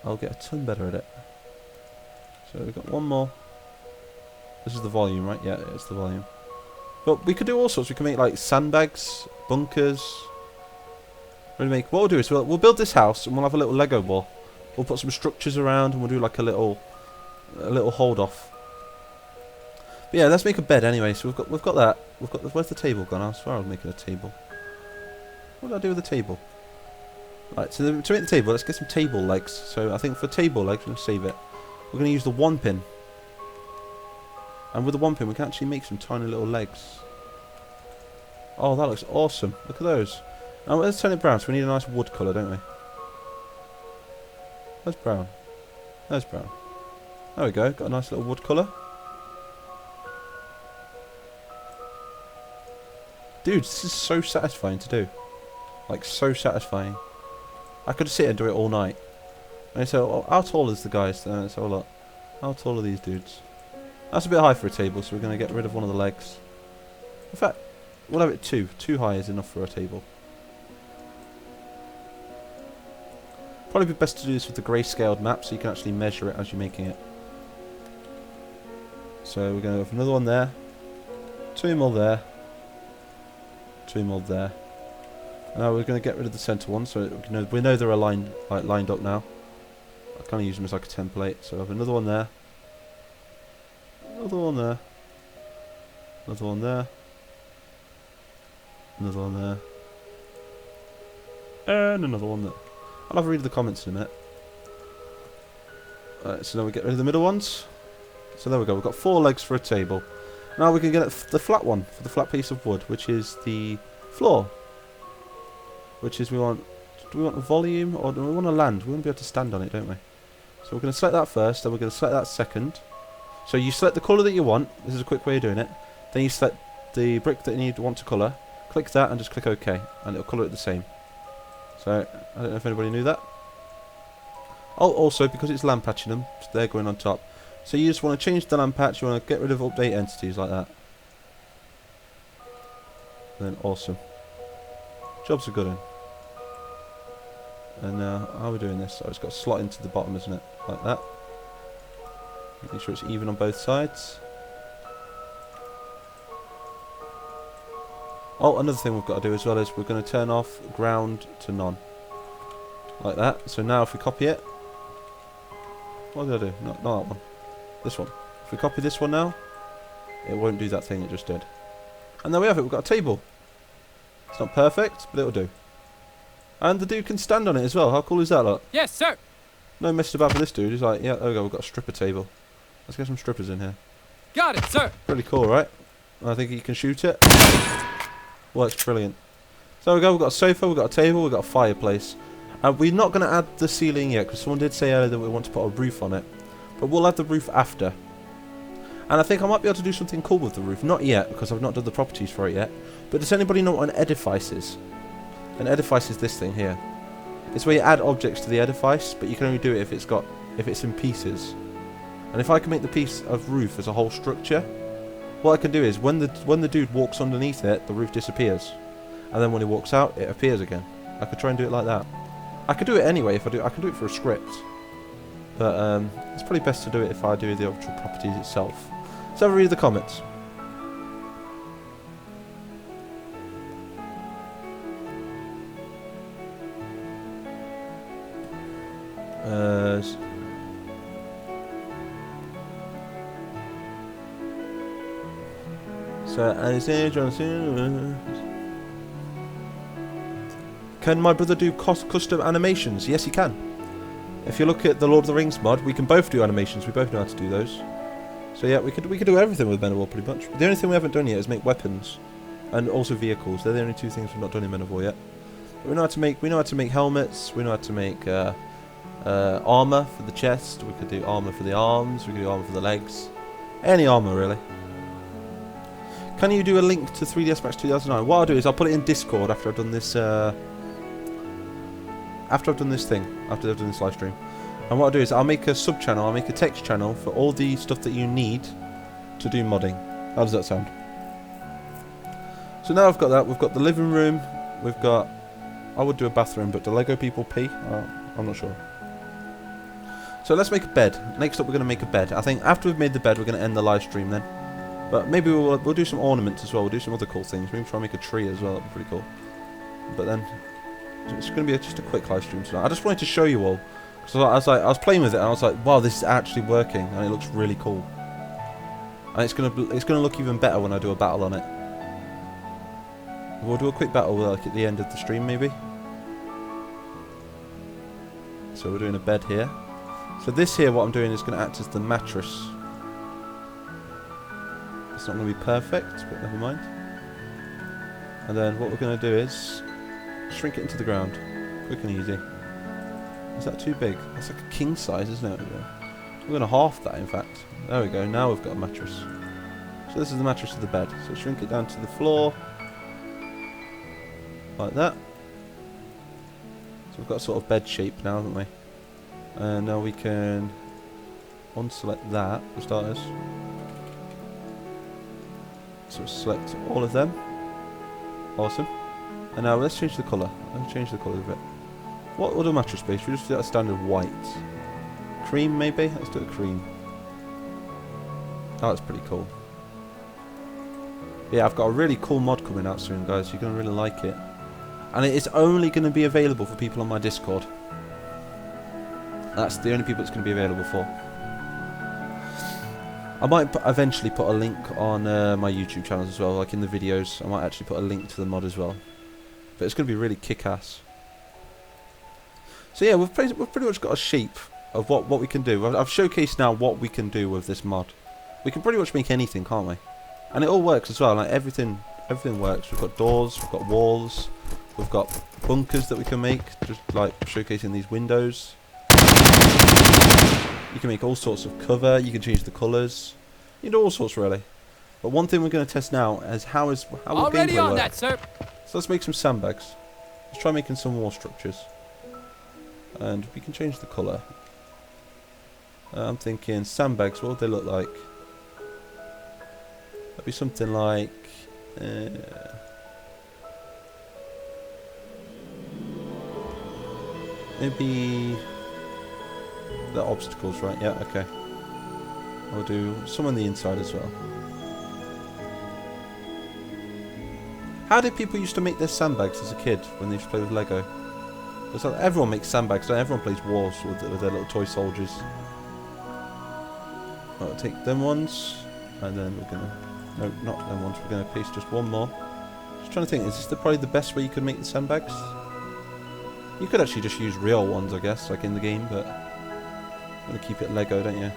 I'll get a ton better at it. So we've got one more. This is the volume, right? Yeah, it's the volume. But we could do all sorts. We can make like sandbags, bunkers. What we'll do is we'll build this house and we'll have a little Lego ball. We'll put some structures around and we'll do like a little hold off. But yeah, let's make a bed anyway. So we've got that. Where's the table gone? I swear I was making a table. What did I do with the table? Right, so to make the table, let's get some table legs. So I think for table legs, we'll save it. We're going to use the 1 pin. And with the 1 pin, we can actually make some tiny little legs. Oh, that looks awesome. Look at those. Now, let's turn it brown, so we need a nice wood colour, don't we? Where's brown? There's brown. There we go, got a nice little wood colour. Dude, this is so satisfying to do. Like, so satisfying. I could sit and do it all night. And so, oh, how tall is the guys? Let's have a look. How tall are these dudes? That's a bit high for a table, so we're going to get rid of one of the legs. In fact, we'll have it 2. 2 high is enough for a table. Probably be best to do this with the grayscaled map so you can actually measure it as you're making it. So we're going to have another one there. 2 more there. 2 more there. Now we're going to get rid of the centre one, so we know they're aligned, like lined up now. I kind of use them as like a template. So I have another one there. Another one there. Another one there. Another one there. And another one there. I'll have a read of the comments in a minute. Alright, so now we get rid of the middle ones. So there we go, we've got 4 legs for a table. Now we can get the flat one, for the flat piece of wood, which is the floor. Which is do we want a volume, or do we want to land? We want to be able to stand on it, don't we? So we're going to select that first, then we're going to select that second. So you select the colour that you want, this is a quick way of doing it. Then you select the brick that you want to colour, click that and just click OK, and it'll colour it the same. So, I don't know if anybody knew that. Oh, also, because it's land patching them, so they're going on top. So you just want to change the land patch, you want to get rid of update entities like that. And then awesome. Jobs are good in. And now, how are we doing this? So it's got a slot into the bottom, isn't it? Like that. Making sure it's even on both sides. Oh, another thing we've got to do as well is we're going to turn off ground to none. Like that. So now if we copy it. What did I do? Not that one. This one. If we copy this one now, it won't do that thing it just did. And there we have it. We've got a table. It's not perfect, but it'll do. And the dude can stand on it as well. How cool is that, look? Yes, sir. No messing about with this dude. He's like, yeah, there we go. We've got a stripper table. Let's get some strippers in here. Got it, sir. Pretty cool, right? I think you can shoot it. Works brilliant. So there we go. We've got a sofa, we've got a table, we've got a fireplace. We're not going to add the ceiling yet because someone did say earlier that we want to put a roof on it. But we'll add the roof after. And I think I might be able to do something cool with the roof. Not yet, because I've not done the properties for it yet. But does anybody know what an edifice is? An edifice is this thing here. It's where you add objects to the edifice, but you can only do it if it's in pieces. And if I can make the piece of roof as a whole structure, what I can do is when the dude walks underneath it, the roof disappears. And then when he walks out, it appears again. I could try and do it like that. I could do it anyway if I can do it for a script. But it's probably best to do it if I do the actual properties itself. So have a read the comments. Can my brother do custom animations? Yes, he can. If you look at the Lord of the Rings mod, we can both do animations. We both know how to do those. So yeah, we could do everything with Men of War pretty much. The only thing we haven't done yet is make weapons, and also vehicles. They're the only 2 things we've not done in Men of War yet. But we know how to make helmets. We know how to make armor for the chest. We could do armor for the arms. We could do armor for the legs. Any armor really. Can you do a link to 3ds Max 2009? What I'll do is I'll put it in Discord after I've done this. After I've done this live stream. And what I'll do is I'll make a sub channel. I'll make a text channel for all the stuff that you need to do modding. How does that sound? So now I've got that. We've got the living room. We've got. I would do a bathroom, but do Lego people pee? I'm not sure. So let's make a bed. Next up, we're going to make a bed. I think after we've made the bed, we're going to end the live stream then. But maybe we'll do some ornaments as well. We'll do some other cool things. Maybe try and make a tree as well. That'd be pretty cool. But then it's going to be just a quick live stream tonight. I just wanted to show you all. So I was playing with it and I was like, wow, this is actually working and it looks really cool. And it's gonna look even better when I do a battle on it. We'll do a quick battle like at the end of the stream maybe. So we're doing a bed here. So this here, what I'm doing is going to act as the mattress. It's not going to be perfect, but never mind. And then what we're going to do is shrink it into the ground, quick and easy. Is that too big? That's like a king size, isn't it? We're going to half that, in fact. There we go. Now we've got a mattress. So this is the mattress of the bed. So shrink it down to the floor, like that. So we've got a sort of bed shape now, haven't we? And now we can unselect that for starters. So select all of them. Awesome. And now let's change the colour. Let's change the colour of it. What other mattress base? We just do that standard white. Cream, maybe? Let's do a cream. Oh, that's pretty cool. Yeah, I've got a really cool mod coming out soon, guys. You're going to really like it. And it is only going to be available for people on my Discord. That's the only people it's going to be available for. I might eventually put a link on my YouTube channels as well, like in the videos. I might actually put a link to the mod as well. But it's going to be really kick-ass. So yeah, we've pretty much got a shape of what we can do. I've showcased now what we can do with this mod. We can pretty much make anything, can't we? And it all works as well. Like everything works. We've got doors, we've got walls, we've got bunkers that we can make. Just like showcasing these windows. You can make all sorts of cover. You can change the colours. You can do all sorts really. But one thing we're going to test now is how will Already gameplay on work. that, sir. So let's make some sandbags. Let's try making some wall structures. And we can change the colour. I'm thinking sandbags, what would they look like? That'd be something like... maybe... the obstacles, right? Yeah, okay. I'll do some on the inside as well. How did people used to make their sandbags as a kid when they used to play with Lego? Because everyone makes sandbags, don't everyone plays wars with their little toy soldiers. I'll take them ones, and then we're gonna... no, not them ones, we're gonna paste just one more. Just trying to think, is this probably the best way you could make the sandbags? You could actually just use real ones, I guess, like in the game, but... you want to keep it Lego, don't you?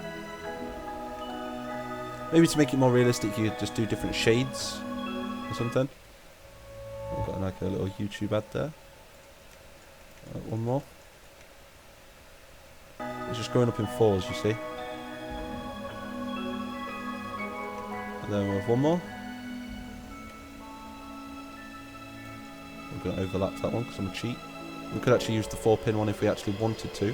Maybe to make it more realistic, you could just do different shades or something. I've got like a little YouTube ad there. One more. It's just going up in fours, you see. And then we'll have one more. We're going to overlap that one because I'm a cheat. We could actually use the 4-pin one if we actually wanted to.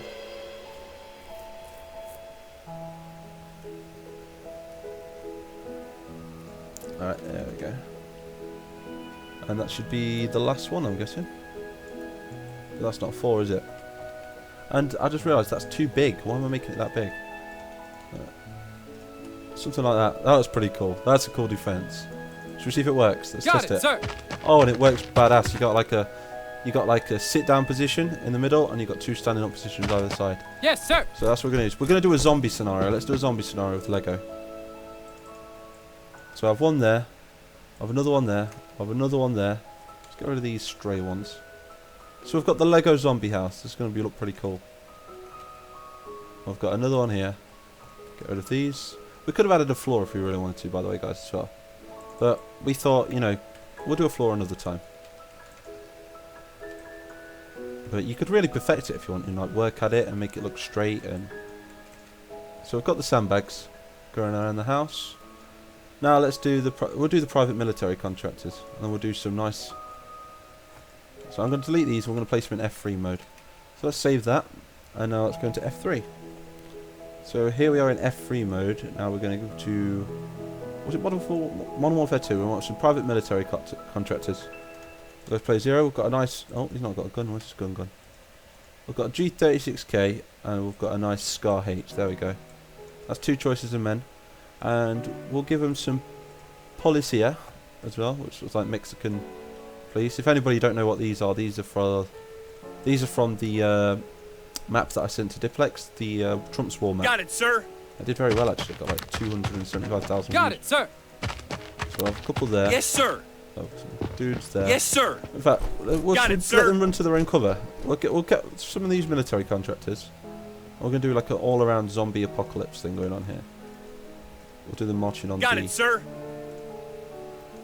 Alright, there we go. And that should be the last one, I'm guessing. But that's not 4, is it? And I just realised that's too big. Why am I making it that big? Something like that. That was pretty cool. That's a cool defense. Should we see if it works? Let's test it. Sir. Oh, and it works badass. You got like a sit-down position in the middle, and you got 2 standing up positions either side. Yes, sir. So that's what we're gonna do. We're gonna do a zombie scenario. Let's do a zombie scenario with Lego. So I have one there. I have another one there. I have another one there. Let's get rid of these stray ones. So we've got the Lego zombie house. This is going to look pretty cool. I've got another one here. Get rid of these. We could have added a floor if we really wanted to, by the way, guys, as well. But we thought, you know, we'll do a floor another time. But you could really perfect it if you want, and like work at it and make it look straight. And so we've got the sandbags going around the house. Now let's do we'll do the private military contractors, and then we'll do some nice. So I'm going to delete these. We're going to place them in F3 mode. So let's save that, and now let's go into F3. So here we are in F3 mode. Now we're going to go to, was it Modern Warfare 2? We want some private military contractors. Let's play 0. We've got a nice. Oh, he's not got a gun. Where's his gun gone? We've got a G36K, and we've got a nice Scar H. There we go. That's 2 choices of men. And we'll give them some Policia as well, which was like Mexican police. If anybody don't know what these are from the map that I sent to Diplex, the Trump's War map. Got it, sir. I did very well actually. Got like 275,000. Got it, sir. So I have a couple there. Yes, sir. Oh, some dudes there. Yes, sir. In fact, we'll Got it, let sir. them run to their own cover. We'll get some of these military contractors. We're gonna do like an all-around zombie apocalypse thing going on here. We'll do them marching on. Got it, sir.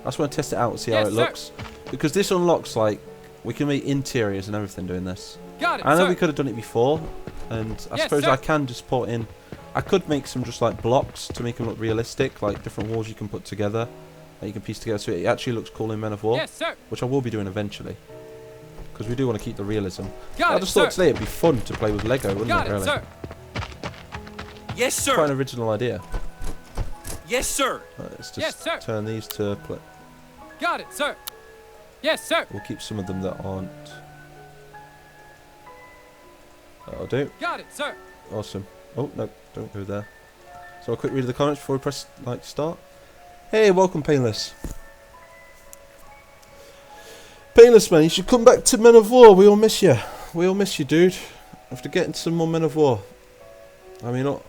I just want to test it out and see how it looks. Because this unlocks, like, we can make interiors and everything doing this. Got it, I know sir. we could have done it before, and I suppose sir. I can just put in. I could make some just like blocks to make them look realistic, like different walls you can put together that you can piece together so it actually looks cool in Men of War. Yes, sir. Which I will be doing eventually. Because we do want to keep the realism. Got I it, just sir. thought today it'd be fun to play with Lego, wouldn't Got it, really? sir. Yes, sir. Quite an original idea. Yes, sir. Right, let's just Yes, sir. turn these to play. Got it, sir. Yes, sir. We'll keep some of them that aren't. That'll do. Got it, sir. Awesome. Oh, no, don't go there. So a quick read of the comments before we press, like, start. Hey, welcome, Painless. Painless, man, you should come back to Men of War. We all miss you. We all miss you, dude. Have to get into some more Men of War. I mean,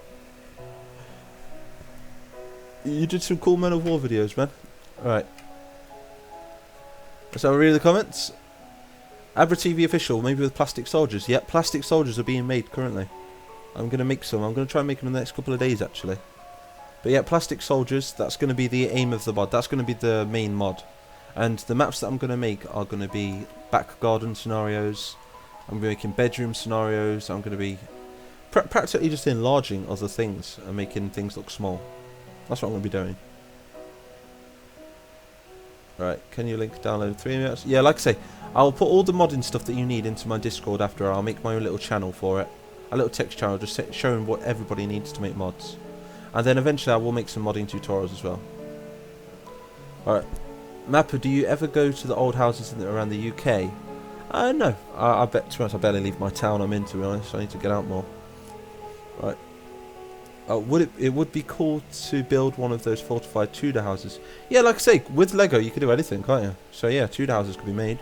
you did some cool Men of War videos, man. Alright. Let's have a read of the comments. Abra TV official, maybe with plastic soldiers. Yep, plastic soldiers are being made currently. I'm going to make some. I'm going to try and make them in the next couple of days, actually. But yeah, plastic soldiers, that's going to be the aim of the mod. That's going to be the main mod. And the maps that I'm going to make are going to be back garden scenarios. I'm going to be making bedroom scenarios. I'm going to be practically just enlarging other things and making things look small. That's what I'm going to be doing. Right, can you link download 3 minutes? Yeah, like I say, I'll put all the modding stuff that you need into my Discord after. I'll make my own little channel for it. A little text channel just showing what everybody needs to make mods. And then eventually I will make some modding tutorials as well. Alright. Mapper, do you ever go to the old houses around the UK? No. I bet, to be honest, I barely leave my town I'm in, to be honest. I need to get out more. Right. It would be cool to build one of those fortified Tudor houses. Yeah, like I say, with Lego you can do anything, can't you? So yeah, Tudor houses could be made.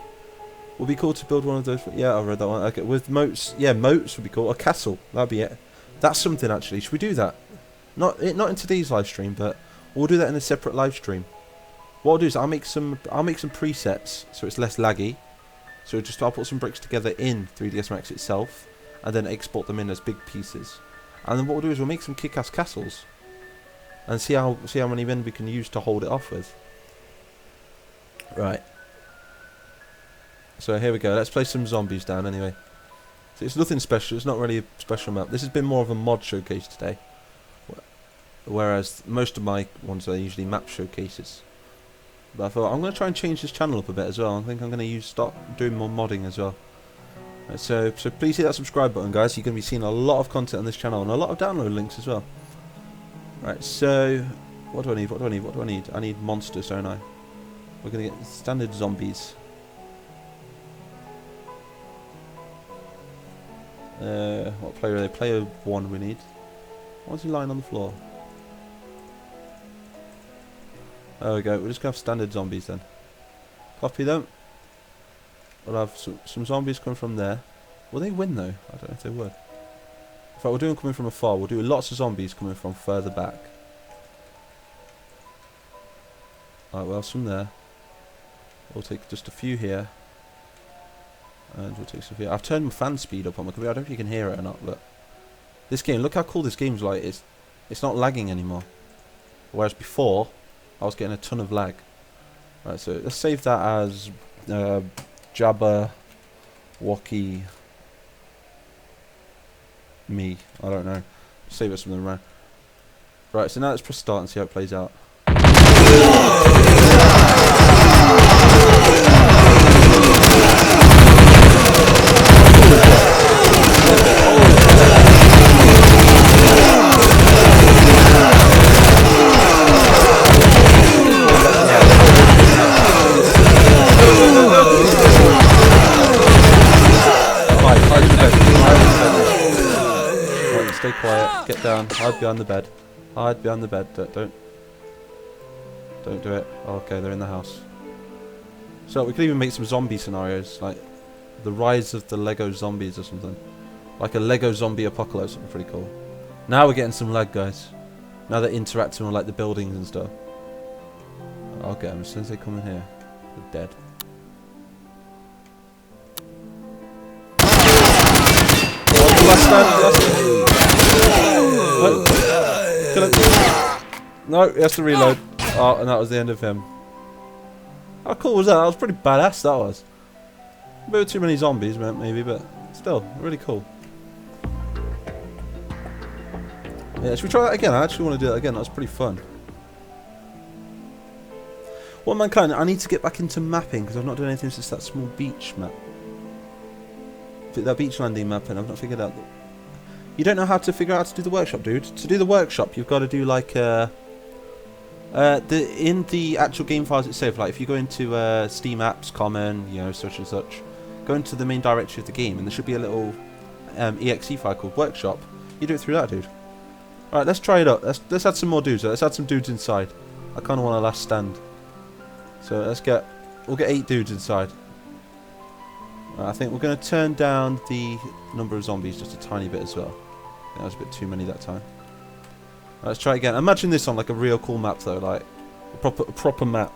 Would be cool to build one of those. Yeah, I read that one. Okay, with moats. Yeah, moats would be cool. A castle. That'd be it. That's something actually. Should we do that? Not in today's live stream, but we'll do that in a separate live stream. What I'll do is I'll make some presets so it's less laggy. So I'll put some bricks together in 3ds Max itself, and then export them in as big pieces. And then what we'll do is we'll make some kick-ass castles, and see how many men we can use to hold it off with. Right. So here we go. Let's place some zombies down anyway. So it's nothing special. It's not really a special map. This has been more of a mod showcase today, whereas most of my ones are usually map showcases. But I thought I'm going to try and change this channel up a bit as well. I think I'm going to start doing more modding as well. Right, so please hit that subscribe button, guys. You're going to be seeing a lot of content on this channel and a lot of download links as well. Right. So what do I need? What do I need? What do I need? I need monsters, don't I? We're going to get standard zombies. What player are they? Player 1 we need. Why is he lying on the floor? There we go. We're just going to have standard zombies then. Copy them. We'll have some zombies coming from there. Will they win though? I don't know if they would. In fact, we'll do them coming from afar. We'll do lots of zombies coming from further back. Alright, well, some there. We'll take just a few here. And we'll take some here. I've turned my fan speed up on my computer. I don't know if you can hear it or not, but this game, look how cool this game's like. It's not lagging anymore. Whereas before, I was getting a ton of lag. Right, so let's save that as Jabba Wocky me. I don't know. Save it something around. Right, so now let's press start and see how it plays out. Stay quiet, get down, hide behind the bed. Hide behind the bed, don't do it. Oh, okay, they're in the house. So we could even make some zombie scenarios, like the rise of the Lego zombies or something. Like a Lego zombie apocalypse, something pretty cool. Now we're getting some lag, guys. Now they're interacting with like the buildings and stuff. I'll get them as soon as they come in here. They're dead. Kill it. No, he has to reload. Oh, and that was the end of him. How cool was that? That was pretty badass, that was. A bit too many zombies, maybe, but still, really cool. Yeah, should we try that again? I actually want to do that again. That was pretty fun. Well, mankind, I need to get back into mapping because I've not done anything since that small beach map. That beach landing map, and I've not figured out. You don't know how to figure out how to do the workshop, dude. To do the workshop, you've got to do like in the actual game files itself. Like if you go into Steam apps, common, you know, such and such, go into the main directory of the game, and there should be a little exe file called workshop. You do it through that, dude. Alright, let's try it up. Let's add some more dudes. Let's add some dudes inside. I kind of want a last stand. So we'll get 8 dudes inside. I think we're going to turn down the number of zombies just a tiny bit as well. I think that was a bit too many that time. Right, let's try it again. Imagine this on like a real cool map though, like a proper map.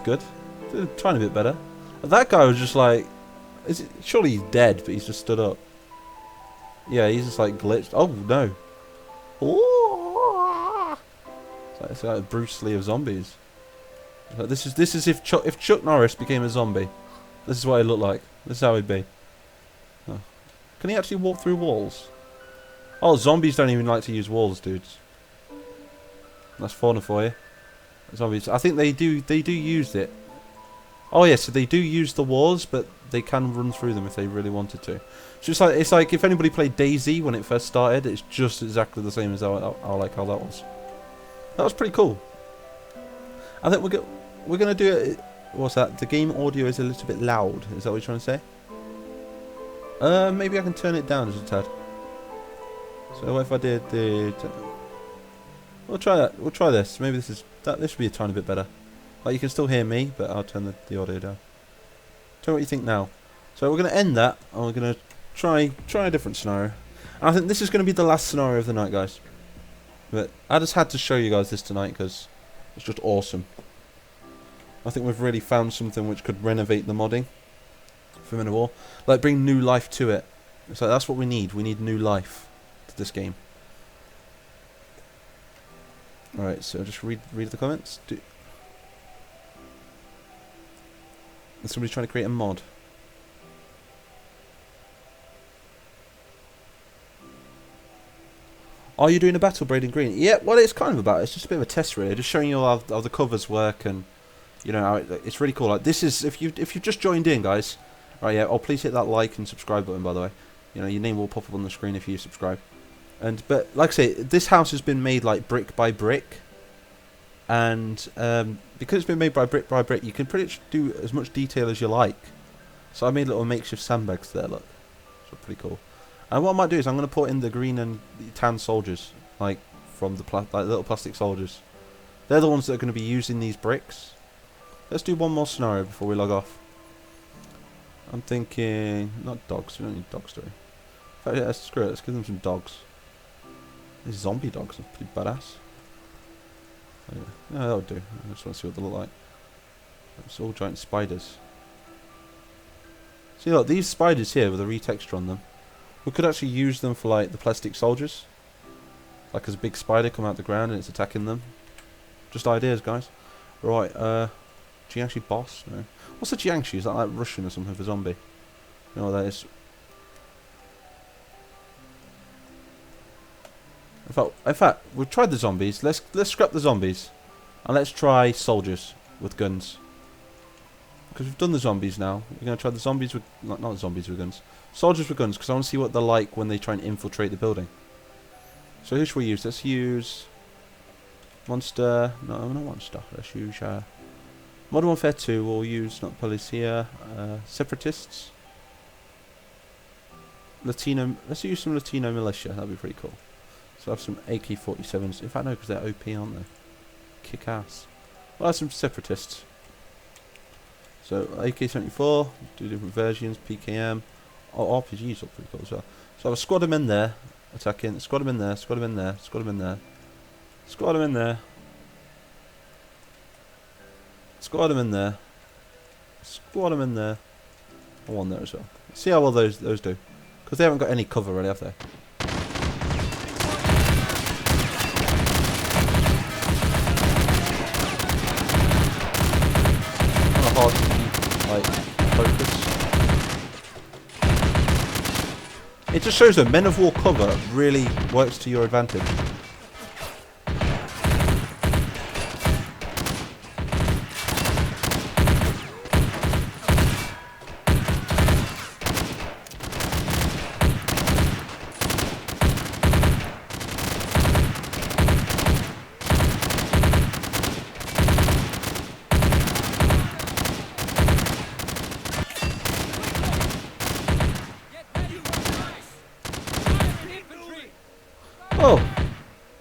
Good. Did a tiny bit better. That guy was just like, surely he's dead, but he's just stood up. Yeah, he's just like glitched. Oh no! It's like Bruce Lee of zombies. This is if Chuck Norris became a zombie. This is what he'd look like. This is how he'd be. Oh. Can he actually walk through walls? Oh, zombies don't even like to use walls, dudes. That's fauna for you. Zombies. I think they do use it. Oh yeah, so they do use the walls, but they can run through them if they really wanted to. So it's like if anybody played DayZ when it first started, it's just exactly the same as how that was. That was pretty cool. I think we're gonna do it. What's that? The game audio is a little bit loud. Is that what you're trying to say? Maybe I can turn it down just a tad. So what if I did the? We'll try that. We'll try this. Maybe this should be a tiny bit better. Like you can still hear me, but I'll turn the audio down. Tell me what you think now. So we're going to end that, and we're going to try a different scenario. And I think this is going to be the last scenario of the night, guys. But I just had to show you guys this tonight because it's just awesome. I think we've really found something which could renovate the modding for Men of War, like bring new life to it. So that's what we need. We need new life to this game. Alright, so just read the comments. Is somebody trying to create a mod? Are you doing a battle braid in green? Yeah, well it's kind of about it. It's just a bit of a test really. Just showing you how the covers work and you know how it's really cool. Like this is if you've just joined in, guys. Right, yeah. Oh, please hit that like and subscribe button, by the way. You know your name will pop up on the screen if you subscribe. But like I say, this house has been made like brick by brick, and because it's been made by brick, you can pretty much do as much detail as you like. So I made little makeshift sandbags there. Look, so pretty cool. And what I might do is I'm going to put in the green and the tan soldiers, like from the little plastic soldiers. They're the ones that are going to be using these bricks. Let's do one more scenario before we log off. I'm thinking not dogs. We don't need dogs, do we? In fact, yeah, screw it. Let's give them some dogs. These zombie dogs are pretty badass. Oh, yeah, that'll do. I just want to see what they look like. It's all giant spiders. See, look, these spiders here with a retexture on them. We could actually use them for like the plastic soldiers. Like as a big spider come out the ground and it's attacking them. Just ideas, guys. Right, Jiangshi boss? No. What's a Jiangshi? Is that like Russian or something for zombie? You know what that is? In fact, we've tried the zombies. Let's scrap the zombies, and let's try soldiers with guns. Because we've done the zombies now. We're going to try the zombies with not zombies with guns, soldiers with guns. Because I want to see what they're like when they try and infiltrate the building. So who should we use? Let's use Monster. No, not Monster. Let's use Modern Warfare 2. We'll use not police here. Separatists. Latino. Let's use some Latino militia. That'd be pretty cool. So I have some AK-47s. In fact, no, because they're OP, aren't they? Kick ass. Well, I have some separatists. So AK-74, do different versions. PKM. Oh, RPGs look pretty cool as well. So I have a squad of men there attacking. Squad of men there. Squad of men there. Squad of men there. Squad of men there. Squad of men there. Squad them in there. And one there as well. See how well those do. Because they haven't got any cover really, have they? Kind of hard to like focus. It just shows that Men of War cover really works to your advantage. Oh!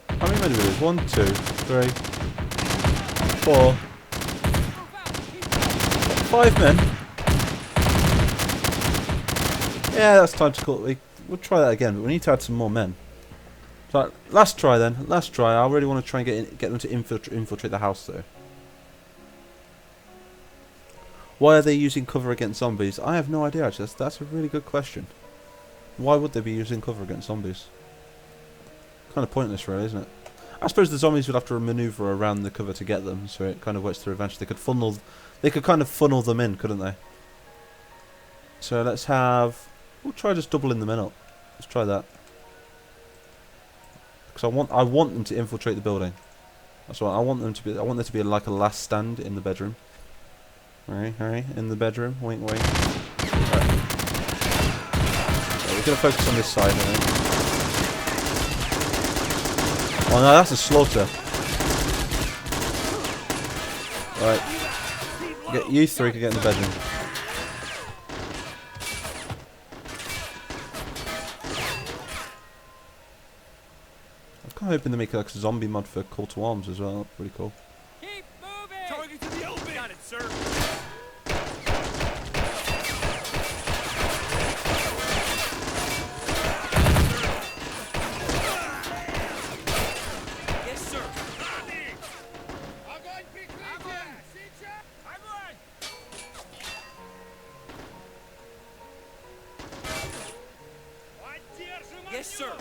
How many men do we do? 1, 2, 3, 4, 5 men. Yeah, that's time to call it. We'll try that again, but we need to add some more men. So, last try then. Last try. I really want to try and get them to infiltrate the house though. Why are they using cover against zombies? I have no idea actually. That's a really good question. Why would they be using cover against zombies? Kind of pointless really, isn't it? I suppose the zombies would have to maneuver around the cover to get them, so it kind of works to their advantage. They could kind of funnel them in, couldn't they? So let's have, we'll try just doubling the men up. Let's try that. Because I want them to infiltrate the building. That's what I want them to be. I want there to be like a last stand in the bedroom. Alright, in the bedroom. Wink, wink. Right. So we're gonna focus on this side, I think. Oh no, that's a slaughter. Right. You three can get in the bedroom. I'm kind of hoping to make like a zombie mod for Call to Arms as well. Pretty cool. Keep moving! Target to the open! Got it, sir! Yes, sir.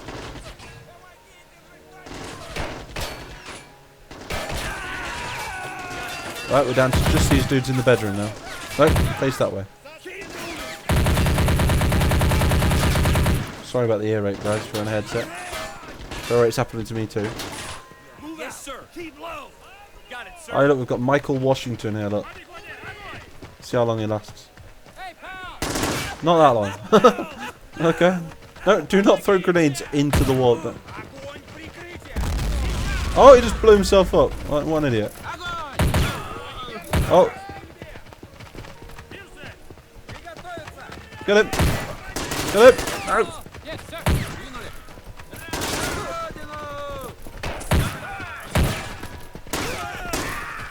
Right, we're down to just these dudes in the bedroom now. Right, face that way. Sorry about the ear rape, guys, for on a headset. Sorry, it's happening to me too. Yes, sir. Keep low. Got it, sir. Alright, look, we've got Michael Washington here, look. See how long he lasts. Hey, pal. Not that long. Okay. No, do not throw grenades into the wall. Oh, he just blew himself up. What an idiot. Oh. Get him. Get him. No.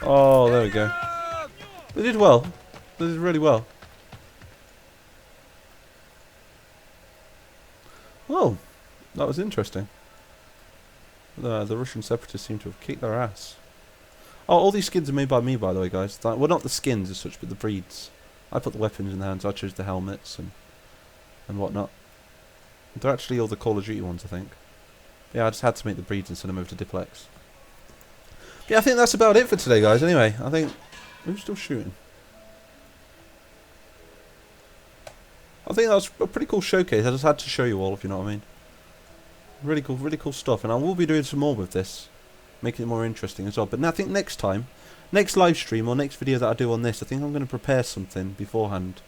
Oh, there we go. They did well. They did really well. Oh, that was interesting. The Russian separatists seem to have kicked their ass. Oh, all these skins are made by me, by the way, guys. Well, not the skins as such, but the breeds. I put the weapons in the hands. I chose the helmets and whatnot. They're actually all the Call of Duty ones, I think. Yeah, I just had to make the breeds and send them over to Diplex. Yeah, I think that's about it for today, guys. Anyway, I think... Who's still shooting? I think that was a pretty cool showcase. I just had to show you all, if you know what I mean. Really cool stuff. And I will be doing some more with this. Making it more interesting as well. But now I think next time, next live stream or next video that I do on this, I think I'm going to prepare something beforehand.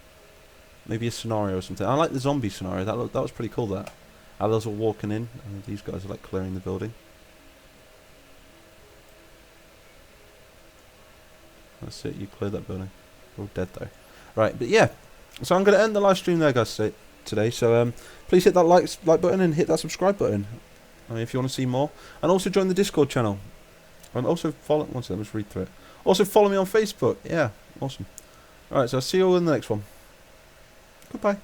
Maybe a scenario or something. I like the zombie scenario. That was pretty cool, that. How those are walking in. And these guys are like clearing the building. That's it. You cleared that building. We're all dead though. Right, but yeah. So I'm going to end the live stream there, guys, today. So please hit that like button and hit that subscribe button. I mean, if you want to see more. And also join the Discord channel. And also follow... One second, let's read through it. Also follow me on Facebook. Yeah, awesome. Alright, so I'll see you all in the next one. Goodbye.